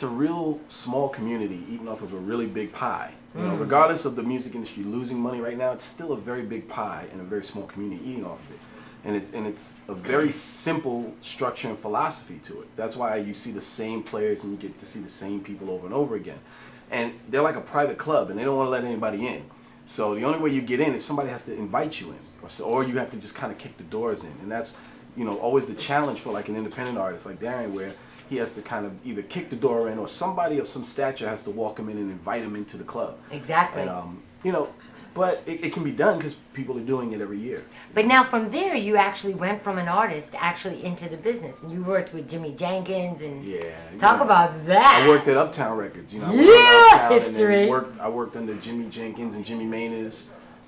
a real small community eating off of a really big pie. You know, regardless of the music industry losing money right now, it's still a very big pie and a very small community eating off of it. And it's a very simple structure and philosophy to it. That's why you see the same players and you get to see the same people over and over again. And they're like a private club and they don't want to let anybody in. So the only way you get in is somebody has to invite you in, or you have to just kind of kick the doors in. And that's, you know, always the challenge for like an independent artist like Darian, where he has to kind of either kick the door in or somebody of some stature has to walk him in and invite him into the club. Exactly. And, you know, but it can be done because people are doing it every year. But now from there, you actually went from an artist actually into the business, and you worked with Jimmy Jenkins, and talk about that. I worked at Uptown Records, you know. History. And I worked under Jimmy Jenkins and Jimmy Maynard,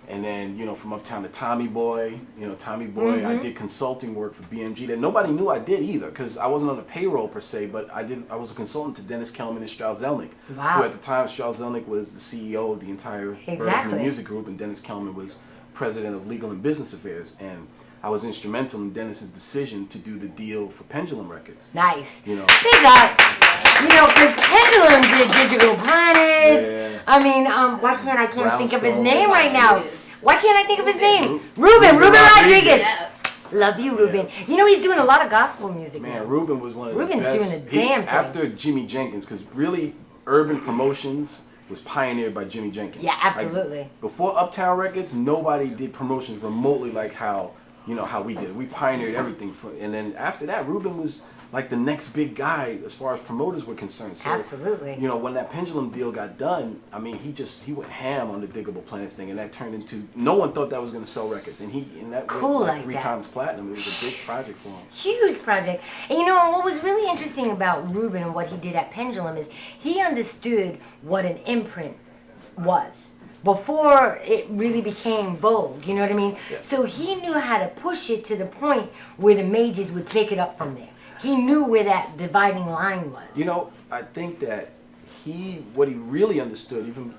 and then you know from Uptown to Tommy Boy. You know, Tommy Boy. I did consulting work for BMG that nobody knew I did either because I wasn't on the payroll per se, but I was a consultant to Dennis Kelman and Strauss Zelnick. Wow. Who at the time Strauss Zelnick was the CEO of the entire Bergsman Music Group, and Dennis Kelman was president of Legal and Business Affairs, and I was instrumental in Dennis's decision to do the deal for Pendulum Records. Nice. You know, big ups. You know, because Pendulum did Digital Planets. Yeah. I mean, why can't I think of his name right now? Why can't I think of his name? Ruben Rodriguez. Yeah. Love you, Ruben. You know, he's doing a lot of gospel music now. Man, Ruben was one of the best. Ruben's doing a damn thing. After Jimmy Jenkins, because really, Urban Promotions was pioneered by Jimmy Jenkins. Yeah, absolutely. Like, before Uptown Records, nobody did promotions remotely like how we did it. We pioneered everything. And then after that, Ruben was like the next big guy as far as promoters were concerned. So, absolutely. You know, when that Pendulum deal got done, I mean, he went ham on the Diggable Planets thing, and that turned into, no one thought that was going to sell records, and that cool went like 3 times platinum. It was a big project for him. Huge project. And you know, what was really interesting about Ruben and what he did at Pendulum is he understood what an imprint was before it really became vogue, you know what I mean? Yeah. So he knew how to push it to the point where the majors would take it up from there. He knew where that dividing line was. You know, I think that what he really understood, even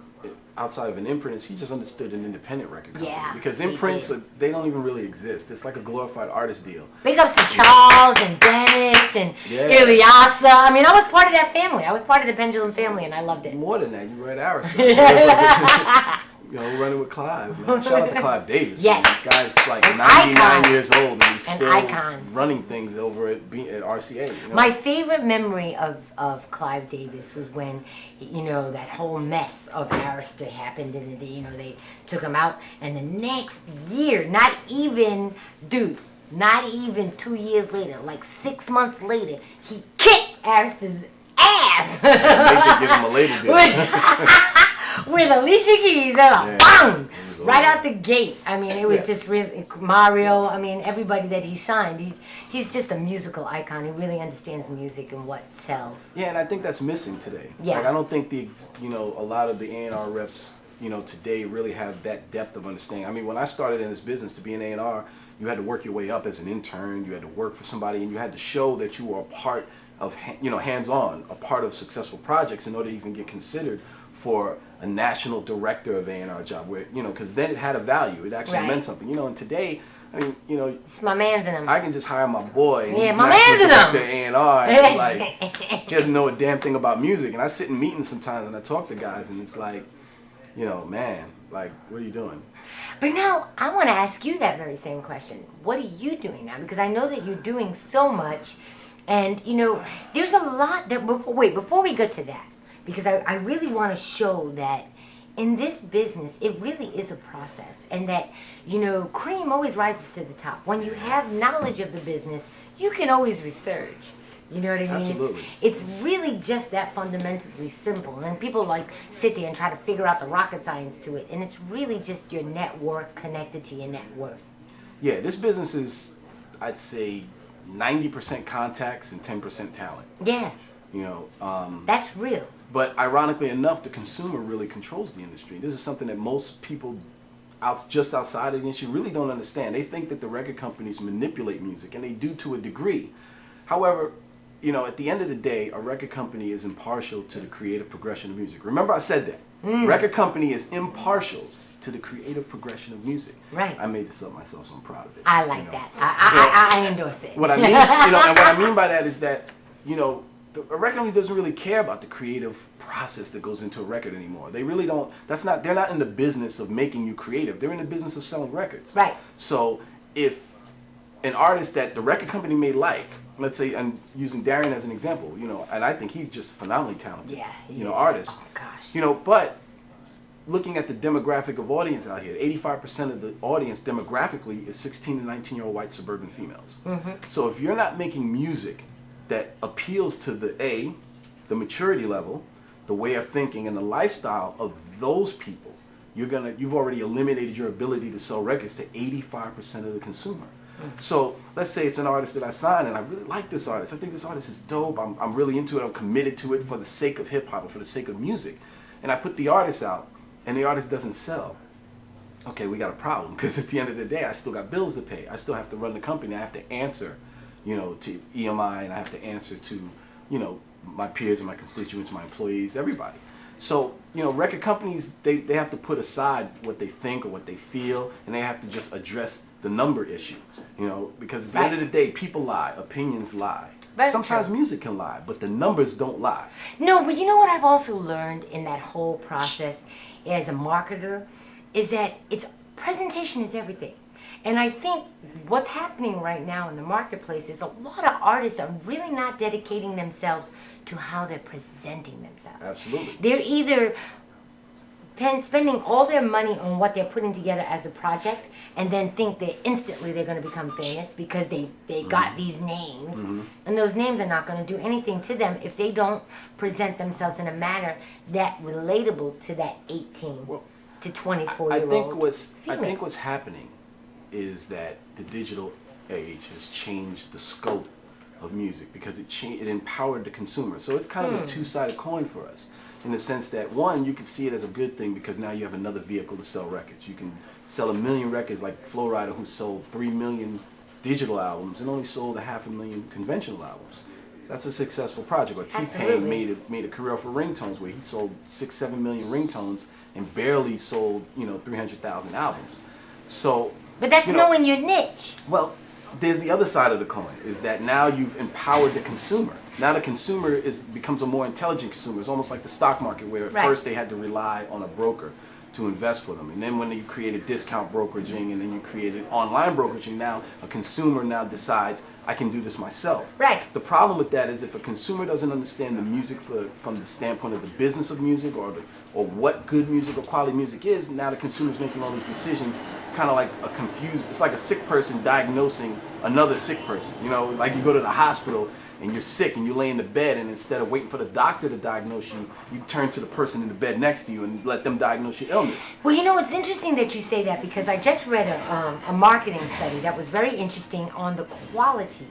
outside of an imprint is he just understood an independent record company. Yeah, Because he imprints, did. they don't even really exist. It's like a glorified artist deal. Big ups to Charles and Dennis and Yeah. Ilyasa. I mean, I was part of that family. I was part of the Pendulum family, and I loved it. More than that, you were at Ariston. You know, running with Clive, man. Shout out to Clive Davis. Yes. Man. This guy's like An 99 icon. years old and he's An still icon. running things over at RCA. You know? My favorite memory of Clive Davis was when, you know, that whole mess of Arista happened, and they took him out, and the next year, not even 2 years later, like 6 months later, he kicked Arista's ass. They could give him a label deal. With Alicia Keys, they're like, bang! Right out the gate. I mean, it was just really, Mario, I mean, everybody that he signed, he's just a musical icon. He really understands music and what sells. Yeah, and I think that's missing today. Yeah. Like, I don't think a lot of the A&R reps, today really have that depth of understanding. I mean, when I started in this business to be an A&R, you had to work your way up as an intern, you had to work for somebody, and you had to show that you were a part of, hands-on, a part of successful projects in order to even get considered for a national director of A&R job, where, because then it had a value. It actually meant something. And today, I mean, it's my man's in him. I can just hire my boy. And yeah, he's my man's in director him. of A&R, and it's like, he doesn't know a damn thing about music. And I sit in meetings sometimes and I talk to guys, and it's like, man, like, what are you doing? But now, I want to ask you that very same question. What are you doing now? Because I know that you're doing so much, and, there's a lot that, before we get to that, because I really want to show that in this business, it really is a process. And that, cream always rises to the top. When you have knowledge of the business, you can always research. You know what I mean? Absolutely. It's really just that fundamentally simple. And people sit there and try to figure out the rocket science to it. And it's really just your net worth connected to your net worth. Yeah, this business is, I'd say, 90% contacts and 10% talent. Yeah. That's real. But ironically enough, the consumer really controls the industry. This is something that most people just outside of the industry really don't understand. They think that the record companies manipulate music, and they do to a degree. However, at the end of the day, a record company is impartial to the creative progression of music. Remember I said that. Record company is impartial to the creative progression of music. Right. I made this up myself, so I'm proud of it. I like that. I endorse it. What I mean, and what I mean by that is that, a record company doesn't really care about the creative process that goes into a record anymore. They really don't. They're not in the business of making you creative. They're in the business of selling records. Right. So if an artist that the record company may like, let's say, I'm using Darian as an example, and I think he's just phenomenally talented, artist. Oh gosh. But looking at the demographic of audience out here, 85% of the audience demographically is 16 to 19-year-old white suburban females. Mm-hmm. So if you're not making music that appeals to the maturity level, the way of thinking, and the lifestyle of those people, you've already eliminated your ability to sell records to 85% of the consumer. So let's say it's an artist that I sign, and I really like this artist. I think this artist is dope. I'm really into it. I'm committed to it for the sake of hip hop or for the sake of music. And I put the artist out, and the artist doesn't sell. Okay, we got a problem, because at the end of the day, I still got bills to pay. I still have to run the company. I have to answer, to EMI, and I have to answer to, my peers and my constituents, my employees, everybody. So, record companies, they have to put aside what they think or what they feel, and they have to just address the number issue, because at the end of the day, people lie, opinions lie. Very Sometimes true. music can lie, but the numbers don't lie. No, but you know what I've also learned in that whole process as a marketer is that presentation is everything. And I think what's happening right now in the marketplace is a lot of artists are really not dedicating themselves to how they're presenting themselves. Absolutely. They're either spending all their money on what they're putting together as a project, and then think that instantly they're going to become famous because they got these names. And those names are not going to do anything to them if they don't present themselves in a manner that relatable to that 18 to 24-year-old I think what's happening is that the digital age has changed the scope of music, because it empowered the consumer. So it's kind of a two-sided coin for us, in the sense that, one, you can see it as a good thing because now you have another vehicle to sell records. You can sell 1 million records, like Flo Rida, who sold 3 million digital albums and only sold 500,000 conventional albums. That's a successful project. Or T-Pain made a career for ringtones where he sold 6-7 million ringtones and barely sold 300,000 albums. So, but that's knowing your niche. Well, there's the other side of the coin, is that now you've empowered the consumer. Now the consumer becomes a more intelligent consumer. It's almost like the stock market, where at first they had to rely on a broker to invest for them. And then when you created discount brokeraging, and then you created online brokeraging, now a consumer now decides, I can do this myself. Right. The problem with that is if a consumer doesn't understand the music from the standpoint of the business of music, or what good music or quality music is, now the consumer's making all these decisions kind of like it's like a sick person diagnosing another sick person. Like you go to the hospital and you're sick and you lay in the bed, and instead of waiting for the doctor to diagnose you, you turn to the person in the bed next to you and let them diagnose your illness. Well, it's interesting that you say that, because I just read a marketing study that was very interesting on the quality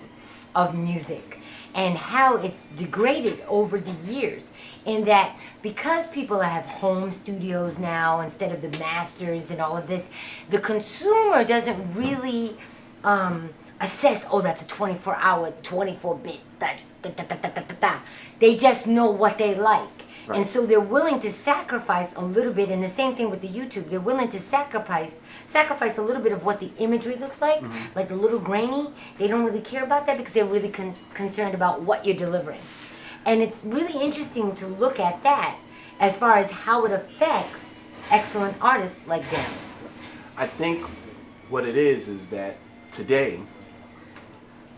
of music and how it's degraded over the years, in that because people have home studios now instead of the masters and all of this, the consumer doesn't really assess, that's a 24-hour, 24-bit, They just know what they like. Right. And so they're willing to sacrifice a little bit, and the same thing with the YouTube. They're willing to sacrifice a little bit of what the imagery looks like, like the little grainy. They don't really care about that because they're really concerned about what you're delivering. And it's really interesting to look at that as far as how it affects excellent artists like them. I think what it is that today,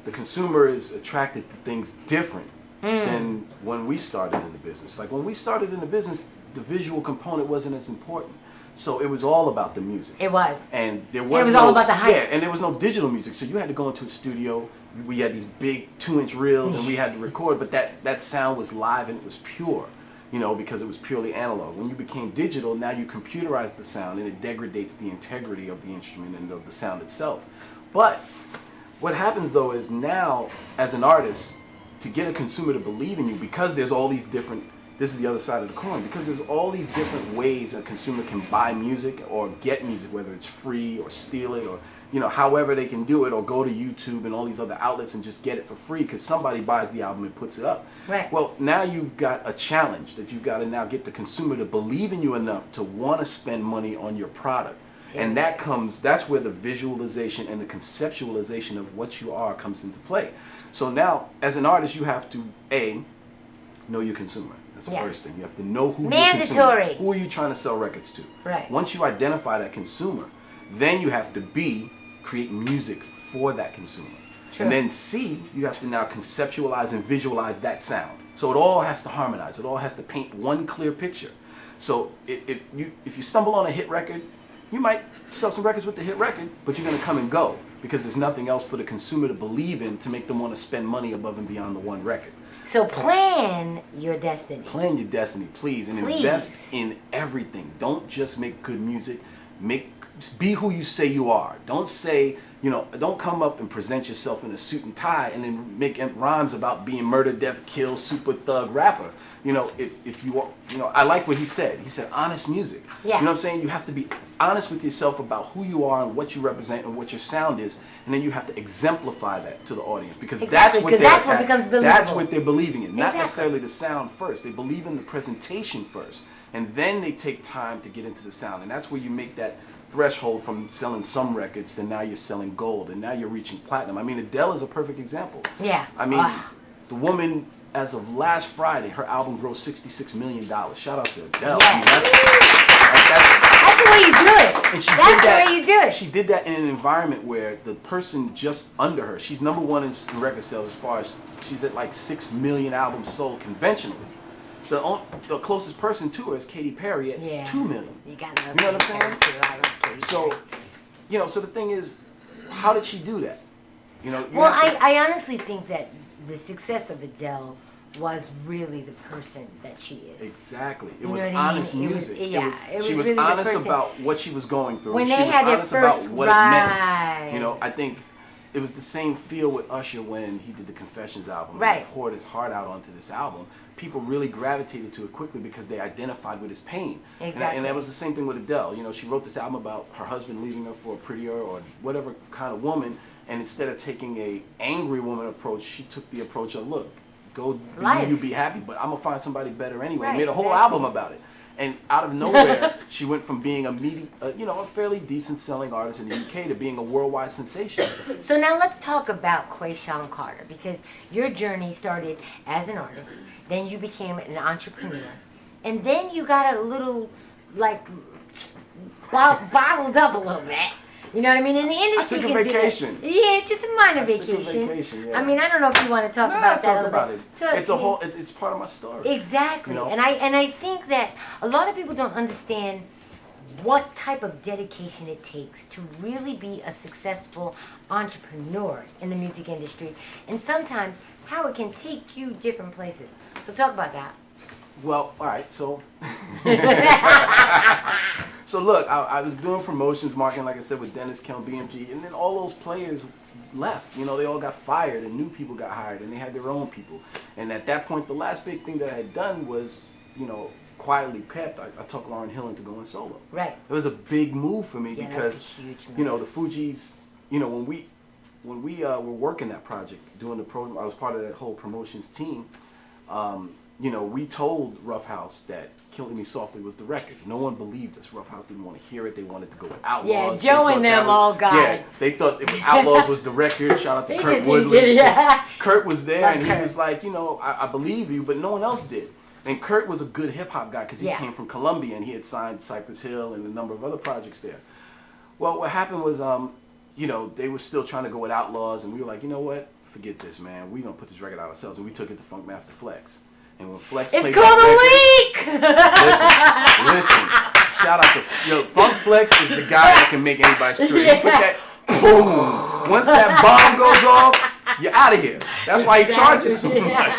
the consumer is attracted to things different than when we started in the business. Like when we started in the business, the visual component wasn't as important. So it was all about the music. It was. And it was all about the hype. Yeah, and there was no digital music. So you had to go into a studio. We had these big 2-inch reels and we had to record, but that sound was live and it was pure, because it was purely analog. When you became digital, now you computerize the sound and it degrades the integrity of the instrument and of the sound itself. But what happens though is now, as an artist, to get a consumer to believe in you, because there's all these different, this is the other side of the coin, because there's all these different ways a consumer can buy music or get music, whether it's free or steal it or, however they can do it, or go to YouTube and all these other outlets and just get it for free because somebody buys the album and puts it up. Right. Well, now you've got a challenge that you've got to now get the consumer to believe in you enough to want to spend money on your product. And that's where the visualization and the conceptualization of what you are comes into play. So now, as an artist, you have to, know your consumer. That's the first thing. You have to know who your consumer is. Who are you trying to sell records to? Right. Once you identify that consumer, then you have to create music for that consumer. Sure. And then C, you have to now conceptualize and visualize that sound. So it all has to harmonize. It all has to paint one clear picture. So if you stumble on a hit record, you might sell some records with the hit record, but you're going to come and go because there's nothing else for the consumer to believe in to make them want to spend money above and beyond the one record. So plan your destiny. Plan your destiny, please, and invest in everything. Don't just make good music. Be who you say you are. Don't say, don't come up and present yourself in a suit and tie and then make rhymes about being murder, death, kill, super thug rapper. If you are, I like what he said. He said honest music. Yeah. You know what I'm saying? You have to be honest with yourself about who you are and what you represent and what your sound is, and then you have to exemplify that to the audience because that's what becomes believable. That's what they're believing in, not necessarily the sound first. They believe in the presentation first, and then they take time to get into the sound, and that's where you make that threshold from selling some records to now you're selling gold, and now you're reaching platinum. I mean, Adele is a perfect example. Yeah. I mean, the woman, as of last Friday, her album grossed $66 million. Shout out to Adele. Yeah. I mean, that's the way you do it. And that's the way you do it. She did that in an environment where the person just under her, she's number one in record sales as far as, she's at like 6 million albums sold conventionally. The closest person to her is Katy Perry at 2 million. You gotta love what I'm saying? I love Katy Perry. So the thing is, how did she do that? I honestly think that the success of Adele was really the person that she is. Exactly. It was honest music. She was really honest about what she was going through. When she they was had their honest first about what it meant. I think it was the same feel with Usher when he did the Confessions album. Right. He poured his heart out onto this album. People really gravitated to it quickly because they identified with his pain. Exactly. And that was the same thing with Adele. She wrote this album about her husband leaving her for a prettier or whatever kind of woman, and instead of taking a angry woman approach, she took the approach of, look, go be life. you, be happy. But I'm gonna find somebody better anyway. Right, Made a whole exactly. album about it. And out of nowhere, she went from being a fairly decent selling artist in the UK to being a worldwide sensation. So now let's talk about Quayshaun Carter, because your journey started as an artist, then you became an entrepreneur, and then you got a little, like, bottled up a little bit. You know what I mean? In the industry, I took you a can vacation. do that. Yeah, just a minor Took a vacation. vacation, yeah. I mean, I don't know if you want to talk about that a little about bit. it. So, It's a whole. It's part of my story. Exactly, You know? and I think that a lot of people don't understand what type of dedication it takes to really be a successful entrepreneur in the music industry, and sometimes how it can take you different places. So talk about that. Well, all right, so so look, I was doing promotions, marketing, like I said, with Dennis Kelm, BMG, and then all those players left. You know, they all got fired, and new people got hired, and they had their own people. And at that point, the last big thing that I had done was, you know, quietly kept. I took Lauryn Hill into going solo. Right. It was a big move for me Yeah, that because, was a huge move. you know, the Fugees, you know, when we were working that project, doing the program, I was part of that whole promotions team. You know, we told Rough House that Killing Me Softly was the record. No one believed us. Rough House didn't want to hear it. They wanted to go with Outlaws. Yeah, They Joe thought and that them was- all got Yeah, it. they thought it was Outlaws was the record. Shout out to They Kurt just didn't Woodley. get it, yeah. Kurt was there, Love and he Kurt. was like, you know, I believe you, but no one else did. And Kurt was a good hip-hop guy because he Yeah. came from Columbia, and he had signed Cypress Hill and a number of other projects there. Well, what happened was, you know, they were still trying to go with Outlaws, and we were like, you know what? Forget this, man. We're going to put this record out ourselves. And we took it to Funkmaster Flex. And when Flex played It's called that a record- week! Listen. Shout out to Funk Flex is the guy that can make anybody's career. He put that boom. Once that bomb goes off, you're out of here. That's why he charges so much.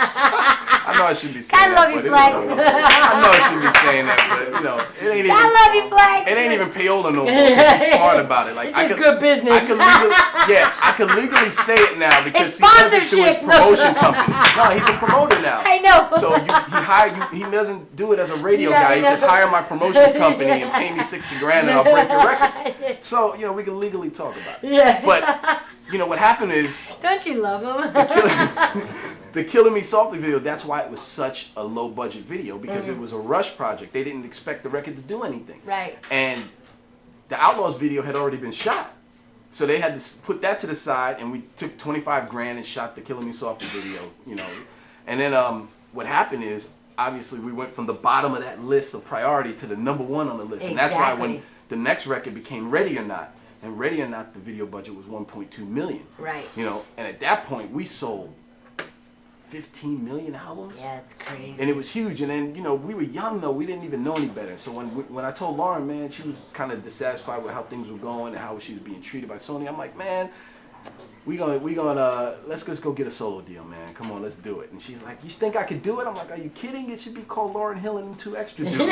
I know I shouldn't be saying I love that. you, but Flex. I know I shouldn't be saying that, but you know, it ain't even. I love you, Flex. It ain't even payola no more. 'Cause he's smart about it. Like It's just good business. I could legally say it now because It's he does it through his sponsorship, no. promotion company. No, he's a promoter now. I know. So he hired you. He doesn't do it as a radio Yeah, guy. He I says know. hire my promotions company and pay me $60,000 and I'll break your record. So you know we can legally talk about it. Yeah. But you know what happened is Don't you love him? the Killing Me Softly video, that's why it was such a low budget video, because it was a rush project. They didn't expect the record to do anything. Right. And the Outlaws video had already been shot. So they had to put that to the side, and we took $25,000 and shot the Killing Me Softly video, you know. And then what happened is, obviously, we went from the bottom of that list of priority to the #1 on the list. And that's why when the next record became Ready or Not, and Ready or Not, the video budget was $1.2 million. Right. You know, and at that point, we sold 15 million albums. Yeah, it's crazy. And it was huge. And then, you know, we were young, though. We didn't even know any better. So when I told Lauren, man, she was kind of dissatisfied with how things were going and how she was being treated by Sony. I'm like, man, let's just go get a solo deal, man. Come on, let's do it. And she's like, you think I could do it? I'm like, are you kidding? It should be called Lauryn Hill and 2 extra dudes. No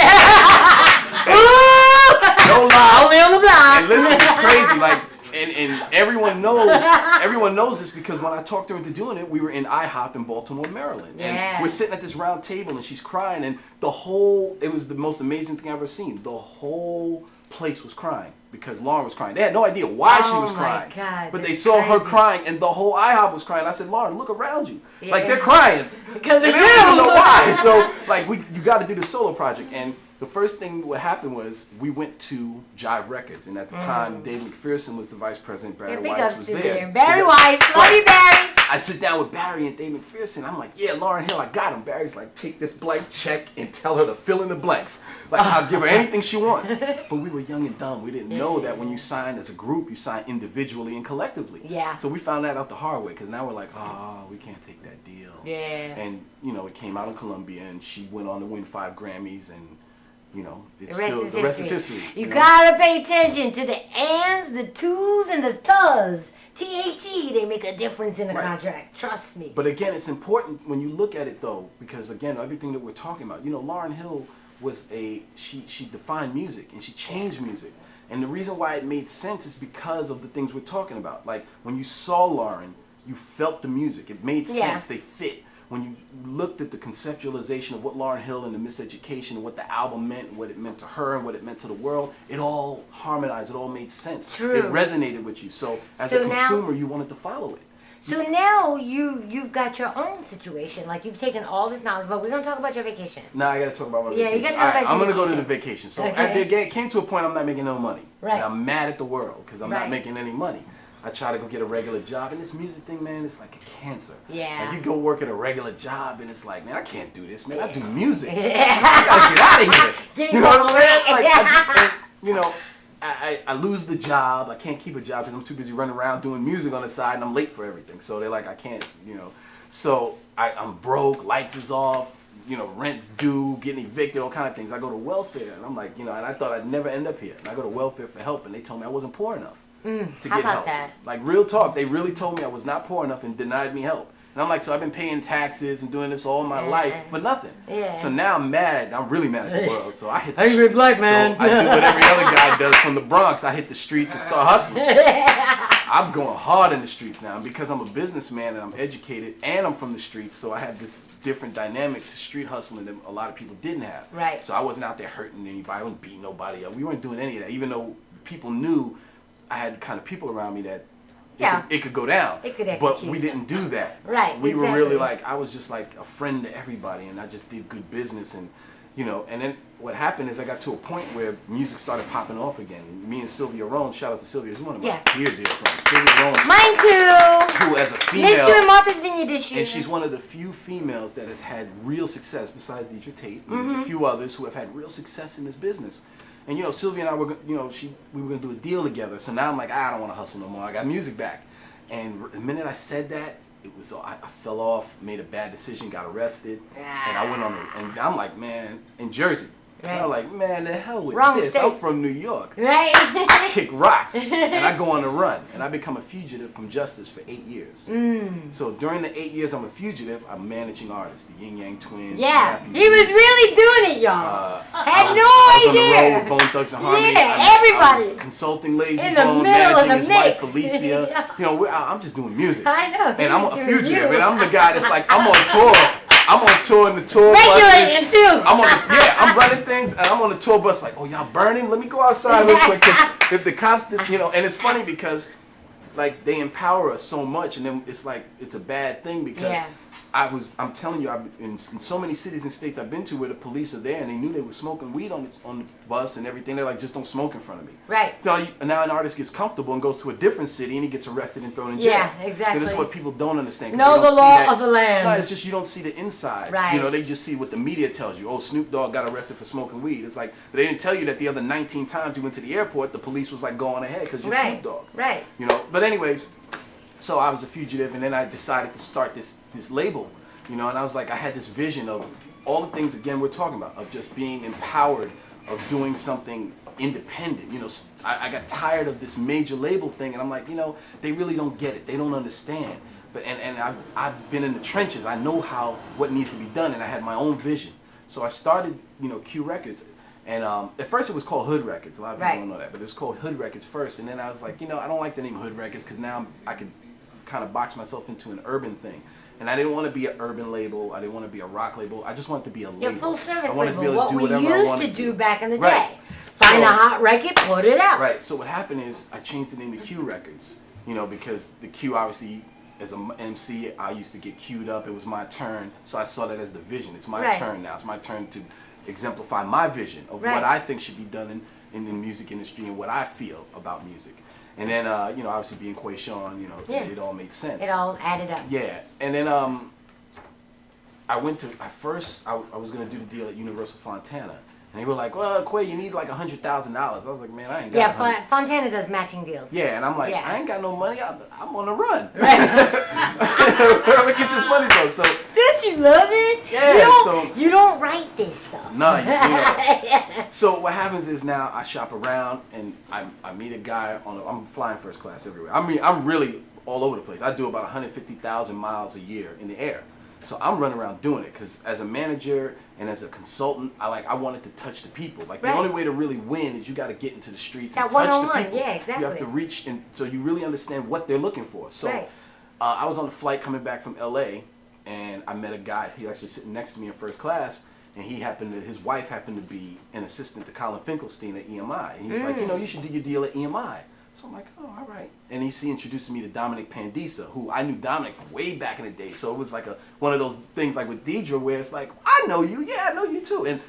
lie. Only on the block. And listen, it's crazy. Like, and everyone knows this because when I talked her into doing it, we were in IHOP in Baltimore, Maryland. Yeah. And we're sitting at this round table and she's crying, and it was the most amazing thing I've ever seen. The whole place was crying because Lauren was crying. They had no idea why she was crying. Oh my God, but they that's saw her crazy. crying and the whole IHOP was crying. I said, Lauren, look around you. Yeah. Like they're crying. Because And of they don't even you. know why. So like you got to do the solo project. And the first thing what happened was we went to Jive Records, and at the time Dave McPherson was the vice president. Barry Big Weiss ups was to there. Darian. Barry Weiss. Love you, Barry. I sit down with Barry and Dave McPherson. I'm like, yeah, Lauryn Hill, I got him. Barry's like, take this blank check and tell her to fill in the blanks. Like, I'll give her anything she wants. But we were young and dumb. We didn't know that when you sign as a group, you sign individually and collectively. Yeah. So we found that out the hard way, because now we're like, oh, we can't take that deal. Yeah. And, you know, it came out in Columbia, and she went on to win 5 Grammys, and, you know, it's The rest is history. You know? gotta pay attention to the ands, the twos, and the thes. THE, they make a difference in the contract. Trust me. But again, it's important when you look at it, though, because again, everything that we're talking about, you know, Lauryn Hill was she defined music and she changed music. And the reason why it made sense is because of the things we're talking about. Like when you saw Lauryn, you felt the music. It made sense. They fit. When you looked at the conceptualization of what Lauryn Hill and the Miseducation and what the album meant, and what it meant to her and what it meant to the world, it all harmonized. It all made sense. True. It resonated with you. So as So a now- consumer, you wanted to follow it. So now you've got your own situation. Like you've taken all this knowledge, but we're gonna talk about your vacation. Nah, I gotta talk about my vacation. Yeah, you gotta talk about your I'm gonna vacation. go to the vacation. So Okay. it came to a point I'm not making no money. Right. And I'm mad at the world because I'm Right. not making any money. I try to go get a regular job, and this music thing, man, it's like a cancer. Yeah. Like you go work at a regular job, and it's like, man, I can't do this, man. I do music. Yeah. I gotta get out of here. Give me You know what I'm some saying? break. Like, I lose the job. I can't keep a job because I'm too busy running around doing music on the side, and I'm late for everything. So they're like, I can't, So I'm broke, lights is off, rent's due, getting evicted, all kind of things. I go to welfare, and I'm like, and I thought I'd never end up here. And I go to welfare for help, and they told me I wasn't poor enough to how get about help. that? Like, real talk, they really told me I was not poor enough and denied me help. And I'm like, so I've been paying taxes and doing this all my life for nothing. Yeah. So now I'm mad. I'm really mad at the world. So I hit the Angry black man. So I do what every other guy does from the Bronx. I hit the streets and start hustling. I'm going hard in the streets now. And because I'm a businessman and I'm educated and I'm from the streets, so I have this different dynamic to street hustling that a lot of people didn't have. Right. So I wasn't out there hurting anybody. I wasn't beating nobody up. We weren't doing any of that. Even though people knew I had kind of people around me that it could go down. It could execute. But we didn't do that. Right, We were exactly. really like, I was just like a friend to everybody, and I just did good business. And, and then what happened is I got to a point where music started popping off again. And me and Sylvia Rowan, shout out to Sylvia, is one of my dear friends. Sylvia Rowan. Mine too. Who, as a female. Missed you in Martha's Vineyard this year. And she's one of the few females that has had real success, besides Dedra Tate, and Mhm. a few others who have had real success in this business. And Sylvia and I were, we were gonna do a deal together. So now I'm like, I don't want to hustle no more. I got music back. And the minute I said that, it was I fell off, made a bad decision, got arrested, and I went on and I'm like, man, in Jersey. Right. And I'm like, man, the hell with Wrong this. state. I'm from New York. Right. I kick rocks, and I go on a run, and I become a fugitive from justice for 8 years. So during the 8 years I'm a fugitive, I'm managing artists, the Yin Yang Twins. Yeah, Happy he was Beats. really doing it, y'all. Had no I was on the idea. road with Bone Thugs and Harmony. Yeah, everybody. I'm consulting Lazy In the Bone, middle of managing the his mix. wife Felicia. I'm just doing music. I know. And I'm a Doing fugitive, you. and I'm the guy that's like, I'm on tour. I'm on tour in the tour Regulating buses. too. I'm running things, and I'm on the tour bus like, oh, y'all burning? Let me go outside real quick. 'Cause if the cops, and it's funny because, like, they empower us so much, and then it's like, it's a bad thing because I'm telling you, in so many cities and states I've been to where the police are there, and they knew they were smoking weed on the bus and everything. They're like, just don't smoke in front of me. Right. So now an artist gets comfortable and goes to a different city, and he gets arrested and thrown in jail. Yeah, exactly. And this is what people don't understand. 'cause Know they don't the see law that- of the land. No, it's just you don't see the inside. Right. They just see what the media tells you. Oh, Snoop Dogg got arrested for smoking weed. It's like, but they didn't tell you that the other 19 times he went to the airport, the police was like, go on ahead because you're Snoop Dogg. Right. But anyways, so I was a fugitive, and then I decided to start this label, and I was like, I had this vision of all the things, again, we're talking about, of just being empowered, of doing something independent. I got tired of this major label thing, and I'm like, they really don't get it. They don't understand. But and I've been in the trenches. I know what needs to be done, and I had my own vision. So I started, Q Records. And at first it was called Hood Records. A lot of people don't know that, but it was called Hood Records first. And then I was like, I don't like the name Hood Records because now I could kind of box myself into an urban thing. And I didn't want to be an urban label. I didn't want to be a rock label. I just wanted to be a label. Your full service I wanted to label. be able to What do we whatever I used wanted to do back in the Right. day. Find a hot record, put it out. Right. So what happened is I changed the name to Q Records. Because the Q, obviously, as an MC, I used to get queued up. It was my turn. So I saw that as the vision. It's my turn now. It's my turn to exemplify my vision of what I think should be done in the music industry and what I feel about music. And then, obviously being Quayshaun, it all made sense. It all added up. Yeah. And then I was going to do the deal at Universal Fontana. And they were like, well, Quay, you need like $100,000. I was like, man, I ain't got Yeah, Fontana does matching deals. Yeah, and I'm like, Yeah. I ain't got no money. I'm on the run. Where am I get this money from? So, don't you love it? Yeah, you don't write this stuff. No, So what happens is now I shop around and I meet a guy I'm flying first class everywhere. I mean, I'm really all over the place. I do about 150,000 miles a year in the air. So I'm running around doing it because as a manager and as a consultant, I wanted to touch the people. Like the only way to really win is you got to get into the streets and touch the people. Yeah, exactly. You have to reach, and so you really understand what they're looking for. So I was on a flight coming back from LA, and I met a guy. He actually sitting next to me in first class, and his wife happened to be an assistant to Colin Finkelstein at EMI. And he's like, you should do your deal at EMI. So I'm like, oh, all right. And he introduced me to Dominic Pandisa, who I knew Dominic from way back in the day. So it was like one of those things like with Dedra where it's like, I know you. Yeah, I know you too. And,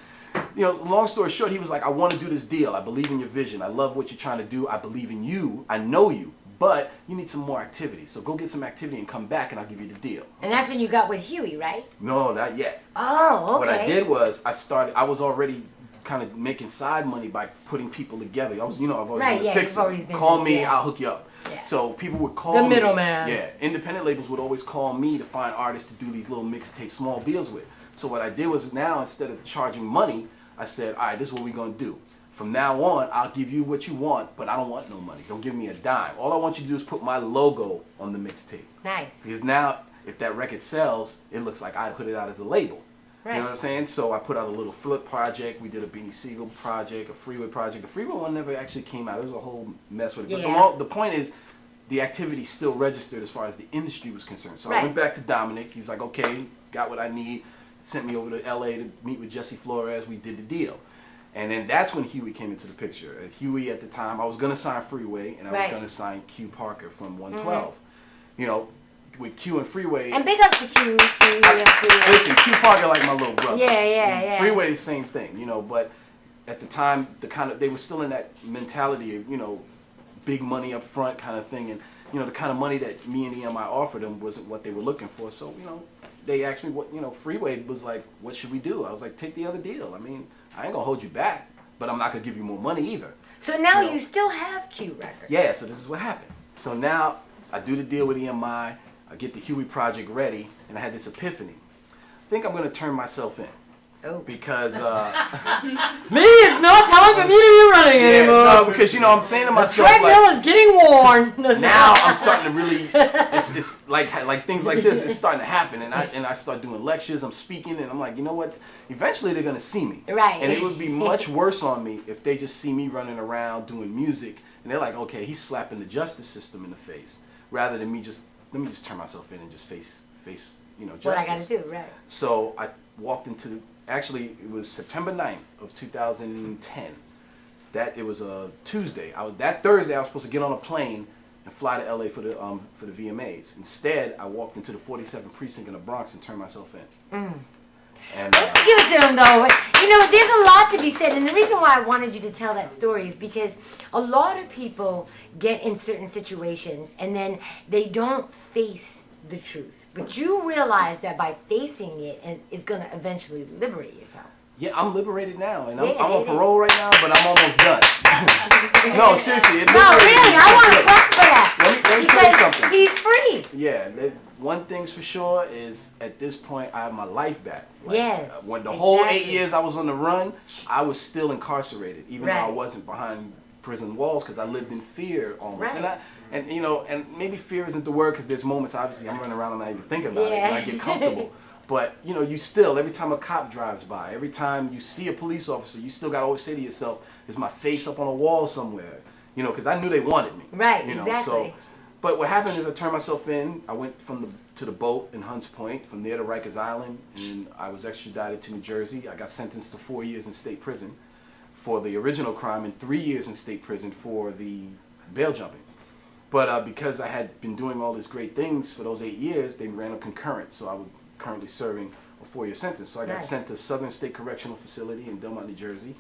you know, long story short, he was like, I want to do this deal. I believe in your vision. I love what you're trying to do. I believe in you. I know you. But you need some more activity. So go get some activity and come back and I'll give you the deal. And that's when you got with Huey, right? No, not yet. Oh, okay. What I did was I was already kind of making side money by putting people together. I've always been a fixer. Call me, I'll hook you up. Yeah. So people would call me. The middleman. Yeah. Independent labels would always call me to find artists to do these little mixtape small deals with. So what I did was now, instead of charging money, I said, all right, this is what we're going to do. From now on, I'll give you what you want, but I don't want no money. Don't give me a dime. All I want you to do is put my logo on the mixtape. Nice. Because now, if that record sells, it looks like I put it out as a label. Right. You know what I'm saying? So I put out a little Flip project. We did a Beanie Siegel project, a Freeway project. The Freeway one never actually came out. There was a whole mess with it. Yeah. But the point is, the activity still registered as far as the industry was concerned. So I went back to Dominic. He's like, okay, got what I need. Sent me over to LA to meet with Jesse Flores. We did the deal. And then that's when Huey came into the picture. Huey at the time, I was going to sign Freeway, and I was going to sign Q Parker from 112. Mm-hmm. You know, with Q and Freeway. And big ups to Q and Freeway. Listen, Q Parker like my little brother. Yeah. Freeway the same thing, you know, but at the time, they were still in that mentality of, you know, big money up front kind of thing. And, you know, the kind of money that me and EMI offered them wasn't what they were looking for. So, you know, they asked me what, you know, Freeway was like, what should we do? I was like, take the other deal. I mean, I ain't gonna hold you back, but I'm not gonna give you more money either. So now you still have Q Records. Yeah, so this is what happened. So now I do the deal with EMI, I get the Huey project ready, and I had this epiphany. I think I'm gonna turn myself in. Oh. Because me, it's not time for me to be running anymore. No, because you know I'm saying to myself, the treadmill is getting worn. Now I'm starting to really, it's like things like this. It's starting to happen, and I start doing lectures. I'm speaking, and I'm like, you know what? Eventually they're gonna see me, right? And it would be much worse on me if they just see me running around doing music, and they're like, okay, he's slapping the justice system in the face, rather than me just let me just turn myself in and just face you know justice. What I gotta do, right? So I walked into. Actually, it was September 9th of 2010. It was a Tuesday. That Thursday I was supposed to get on a plane and fly to LA for the VMAs. Instead, I walked into the 47th precinct in the Bronx and turned myself in. Mm. And let's give it to him though. You know, there's a lot to be said, and the reason why I wanted you to tell that story is because a lot of people get in certain situations and then they don't face the truth, but you realize that by facing it, and it's going to eventually liberate yourself. Yeah, I'm liberated now, and I'm on parole right now, but I'm almost done. No, seriously. No, really, I want to clap for that. Let me tell you something. He's free. Yeah, one thing's for sure is at this point I have my life back. Like, yes. When the whole 8 years I was on the run, I was still incarcerated, even though I wasn't behind prison walls, because I lived in fear almost. Right. And you know, and maybe fear isn't the word, because there's moments obviously I'm running around and I even think about it and I get comfortable. But you know, you still, every time a cop drives by, every time you see a police officer, you still got to always say to yourself, is my face up on a wall somewhere? You know, because I knew they wanted me. Right, you know, exactly. So, but what happened is I turned myself in. I went to the boat in Hunts Point, from there to Rikers Island, and I was extradited to New Jersey. I got sentenced to 4 years in state prison for the original crime and 3 years in state prison for the bail jumping. But because I had been doing all these great things for those 8 years, they ran a concurrent, so I was currently serving a 4-year sentence. So I got sent to Southern State Correctional Facility in Delmont, New Jersey,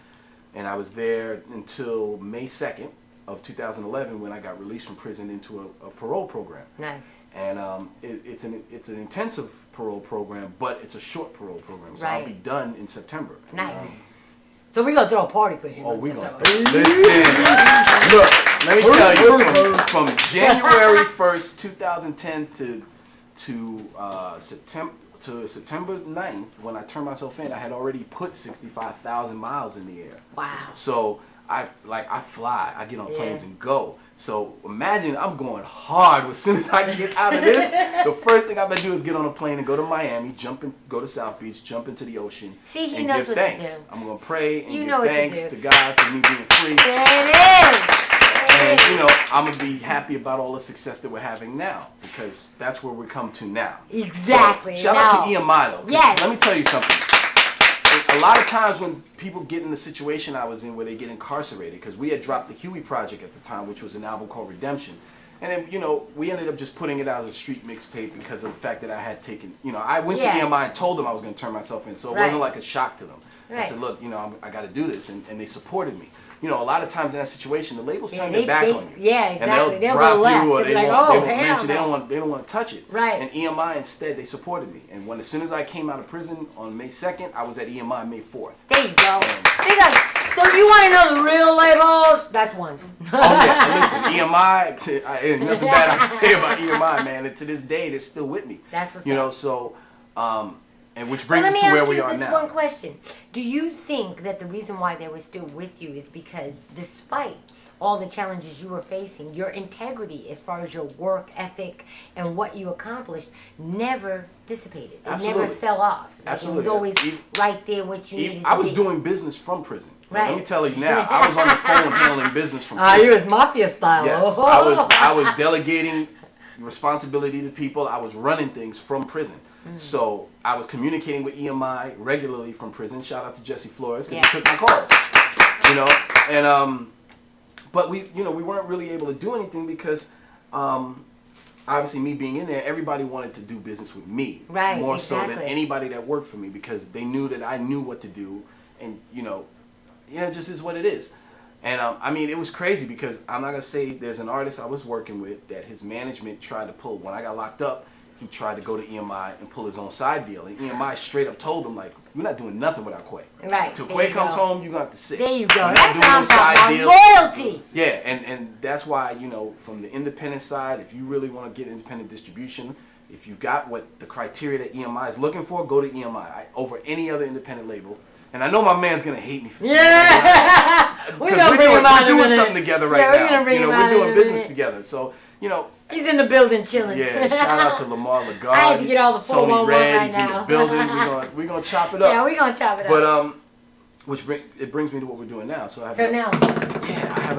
and I was there until May 2nd of 2011 when I got released from prison into a parole program. Nice. And it's an intensive parole program, but it's a short parole program, so I'll be done in September. Nice. So we're going to throw a party for him. Oh, we're going to. Listen. Look, let me tell you, from January 1st, 2010 to September 9th, when I turned myself in, I had already put 65,000 miles in the air. Wow. So I fly, I get on planes and go. So imagine I'm going hard as soon as I get out of this. The first thing I'm gonna do is get on a plane and go to Miami, go to South Beach, jump into the ocean, See, he and knows give what thanks. to do. I'm gonna pray and You give know what to thanks do. to God for me being free. There it is. And you know, I'm gonna be happy about all the success that we're having now, because that's where we come to now. Exactly. So, shout out to EMI though. Yes. Let me tell you something. a lot of times when people get in the situation I was in where they get incarcerated, because we had dropped the Huey Project at the time, which was an album called Redemption. And then, you know, we ended up just putting it out as a street mixtape because of the fact that I had taken, you know, I went to EMI and told them I was going to turn myself in. So it wasn't like a shock to them. I said, look, you know, I got to do this. And they supported me. You know, a lot of times in that situation, the labels turn their back on you. Yeah, exactly. And they'll drop left. you or They'll they be won't, like, they don't want to touch it. Right. And EMI instead, they supported me. And as soon as I came out of prison on May 2nd, I was at EMI May 4th. There you go. So if you want to know the real labels, that's one. Oh yeah, and listen, EMI, there's nothing bad I can say about EMI, man. And to this day, they're still with me. That's what's you know. So, and which brings us to where we are now. Let me ask you this one question: do you think that the reason why they were still with you is because, despite all the challenges you were facing, your integrity as far as your work ethic and what you accomplished never dissipated. It Absolutely. never fell off. Like Absolutely. It was always right there what you needed to I was be. doing business from prison. So Right. let me tell you now, I was on the phone handling business from prison. You was mafia style. Yes, I was delegating responsibility to people. I was running things from prison. So I was communicating with EMI regularly from prison. Shout out to Jesse Flores because he took my calls. You know, and but we weren't really able to do anything because obviously me being in there, everybody wanted to do business with me. Right, more so than exactly. anybody that worked for me because they knew that I knew what to do, and it just is what it is. And I mean, it was crazy because I'm not gonna say there's an artist I was working with that his management tried to pull. When I got locked up, he tried to go to EMI and pull his own side deal, and EMI straight up told him like, "We're not doing nothing without Quay. Right. Till Quay comes home, you gonna have to sit. There you go. We're not That's doing how no I'm side talking deal." about loyalty. Yeah, and that's why from the independent side, if you really want to get independent distribution, if you got what the criteria that EMI is looking for, go to EMI over any other independent label. And I know my man's gonna hate me for saying that. We're doing something together right now. We're gonna bring him out we're doing business together. So he's in the building chilling. Yeah, shout out to Lamar Lagarde. I had to get all the Sony Red, right he's now. in the building. We're gonna chop it up. Yeah, we're gonna chop it up. But it brings me to what we're doing now. So I have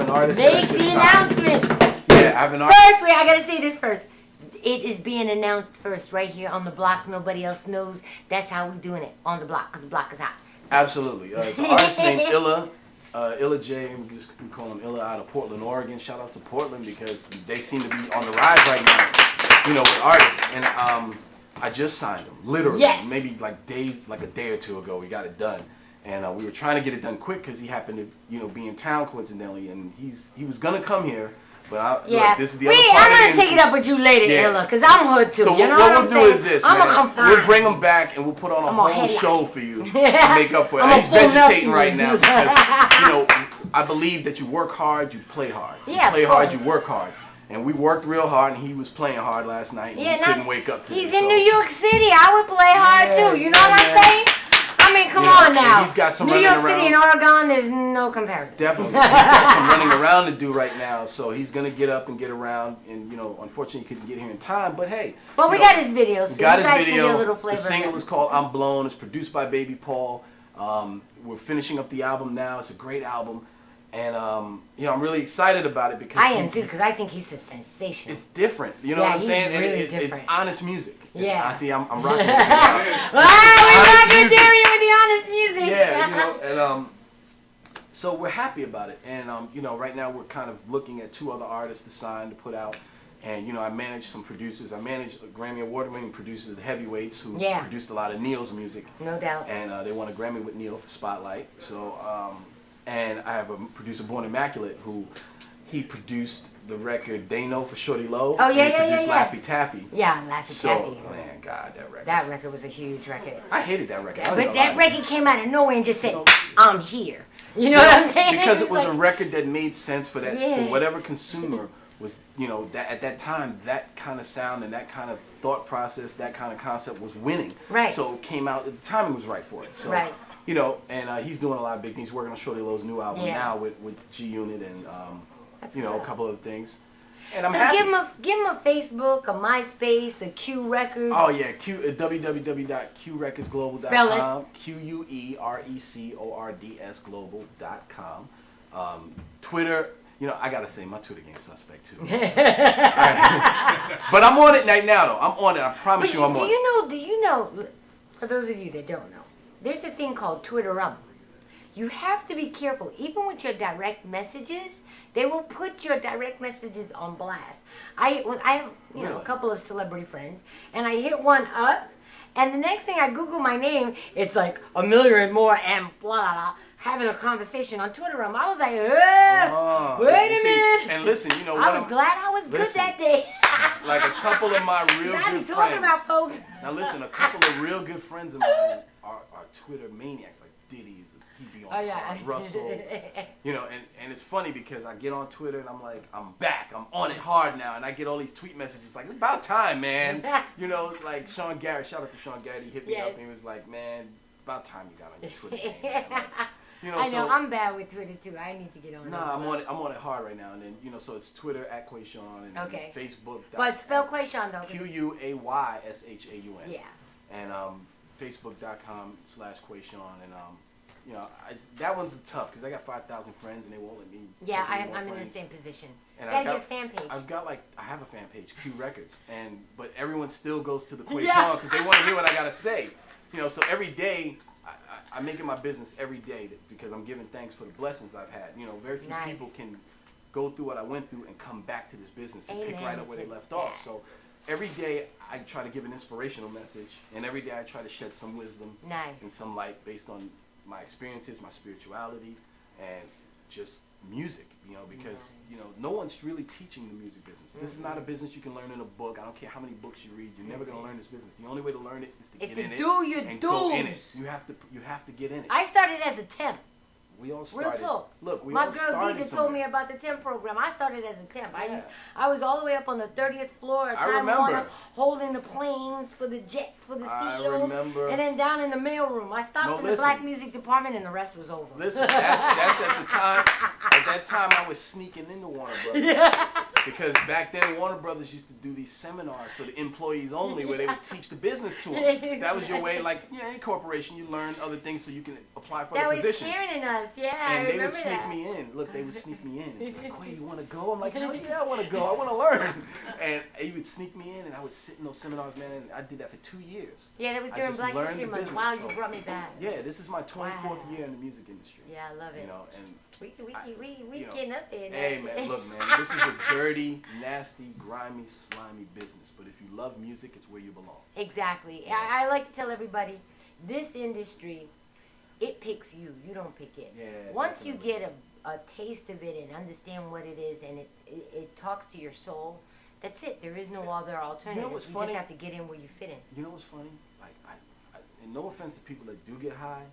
an artist. Make the announcement. Yeah, I have an artist. First, I gotta say this first. It is being announced first right here on the block. Nobody else knows. That's how we're doing it on the block because the block is hot. Absolutely. It's an artist named Illa. Illa J, we call him Illa, out of Portland, Oregon. Shout out to Portland because they seem to be on the rise right now, with artists. And I just signed him, literally, maybe like a day or two ago. We got it done, and we were trying to get it done quick because he happened to, be in town coincidentally, and he was gonna come here. But look, this is the other part. I'm gonna take it up with you later, Illa, because I'm hood too. So you know what I'm we'll saying? do is this, I'm man. We'll bring him back and we'll put on a whole show for you to make up for it. He's vegetating right now because I believe that you work hard, you play hard. Yeah, you play hard, you work hard. And we worked real hard, and he was playing hard last night, and he couldn't wake up to He's in New York City. I would play hard too. You know what I'm saying? I mean, come on now. He's got some New York City and Oregon, there's no comparison. Definitely. He's got some running around to do right now, so he's going to get up and get around. And, unfortunately, he couldn't get here in time, but hey. But we got his video, so we got you guys his video. can get a little flavor. The single is called I'm Blown. It's produced by Baby Paul. We're finishing up the album now. It's a great album. And, I'm really excited about it because I am too, because I think he's a sensation. It's different. You know what I'm saying? Really It's honest music. Yeah. I'm rocking with you now. We're rocking Darian with the honest music. Yeah, and so we're happy about it. And, right now we're kind of looking at 2 other artists to sign, to put out. And, I manage some producers. I manage Grammy Award-winning producers, the heavyweights, who produced a lot of Neil's music. No doubt. And they won a Grammy with Neil for Spotlight. So, and I have a producer, Born Immaculate, who he produced the record They Know for Shorty Low. Oh, yeah, and he produced yeah. Laffy Taffy. Yeah, Laffy Taffy. Man, God, that record. That record was a huge record. I hated that record. But that record came out of nowhere and just said, I'm here. You know what I'm saying? Because it was a record that made sense for that, for whatever consumer was, that at that time, that kind of sound and that kind of thought process, that kind of concept was winning. Right. So it came out, the timing was right for it. So, right. And he's doing a lot of big things. He's working on Shorty Low's new album now with G Unit and a couple other things. And I'm happy. Give him a Facebook, a MySpace, a Q Records. Oh yeah, www.qrecordsglobal.com. Spell QUERECORDS global.com. Twitter. I gotta say my Twitter game's suspect too. Right. But I'm on it right now though. I'm on it. I promise you I'm on it. Do you know? For those of you that don't know, there's a thing called Twitterum. You have to be careful. Even with your direct messages, they will put your direct messages on blast. I have a couple of celebrity friends, and I hit one up, and the next thing I Google my name, it's like Ameliaismore and blah, blah, blah, having a conversation on Twitterum. I was like, wait a minute. And listen, you know what? I was glad I was good that day. Like a couple of my real good I be talking about folks. Now listen, a couple of real good friends of mine are Twitter maniacs, like Diddy's. He be on Russell. You know, and it's funny because I get on Twitter and I'm like, I'm back. I'm on it hard now. And I get all these tweet messages like, it's about time, man. You know, like Sean Garrett, shout out to Sean Garrett. He hit me up and he was like, man, about time you got on your Twitter game, man. Like, you know, I know, I'm bad with Twitter too. I need to get on Nah, I'm on it hard right now. And then, you know, so it's Twitter at Quayshaun and Facebook. But spell Quayshaun though. Quayshaun. Yeah. And Facebook.com/Quayshaun. And you know, that one's tough because I got 5,000 friends and they won't let me. Yeah, I'm in the same position. And gotta get a fan page. I have a fan page, Q Records, but everyone still goes to the Quayshaun because they want to hear what I gotta say. You know, so every day I make it my business every day because I'm giving thanks for the blessings I've had. You know, very few people can go through what I went through and come back to this business and pick right up where they left off. So every day I try to give an inspirational message, and every day I try to shed some wisdom and some light based on my experiences, my spirituality, and just music, you know, because, you know, no one's really teaching the music business. This is not a business you can learn in a book. I don't care how many books you read. You're never going to learn this business. The only way to learn it is to get in it and go in it. You have to get in it. I started as a temp. We all started. Real talk. Look, we My all girl started Dedra somewhere. told me about the temp program. I started as a temp. Yeah. I was all the way up on the 30th floor at Time Warner, holding the planes for the jets for the CEOs, and then down in the mailroom. I stopped in the black music department, and the rest was over. Listen, that's at the time. At that time, I was sneaking into Warner Brothers because back then Warner Brothers used to do these seminars for the employees only, where they would teach the business to them. That was your way, like any corporation, you learn other things so you can apply for the positions. That was Karen and us, yeah. And they would sneak me in. Look, they would sneak me in. And like, Quay, you want to go? I'm like, hell yeah, I want to go. I want to learn. And he would sneak me in, and I would sit in those seminars, man. And I did that for 2 years. Yeah, that was during Black History Month. Wow, you brought me back. Yeah, this is my 24th year in the music industry. Yeah, I love it. You know, and we getting up there now. Hey, man, look, man, this is a dirty, nasty, grimy, slimy business. But if you love music, it's where you belong. Exactly. I like to tell everybody, this industry, it picks you. You don't pick it. Yeah, once you get a taste of it and understand what it is, and it talks to your soul, that's it. There is no other alternative. You know what's funny? Just have to get in where you fit in. You know what's funny? Like, and no offense to people that do get high,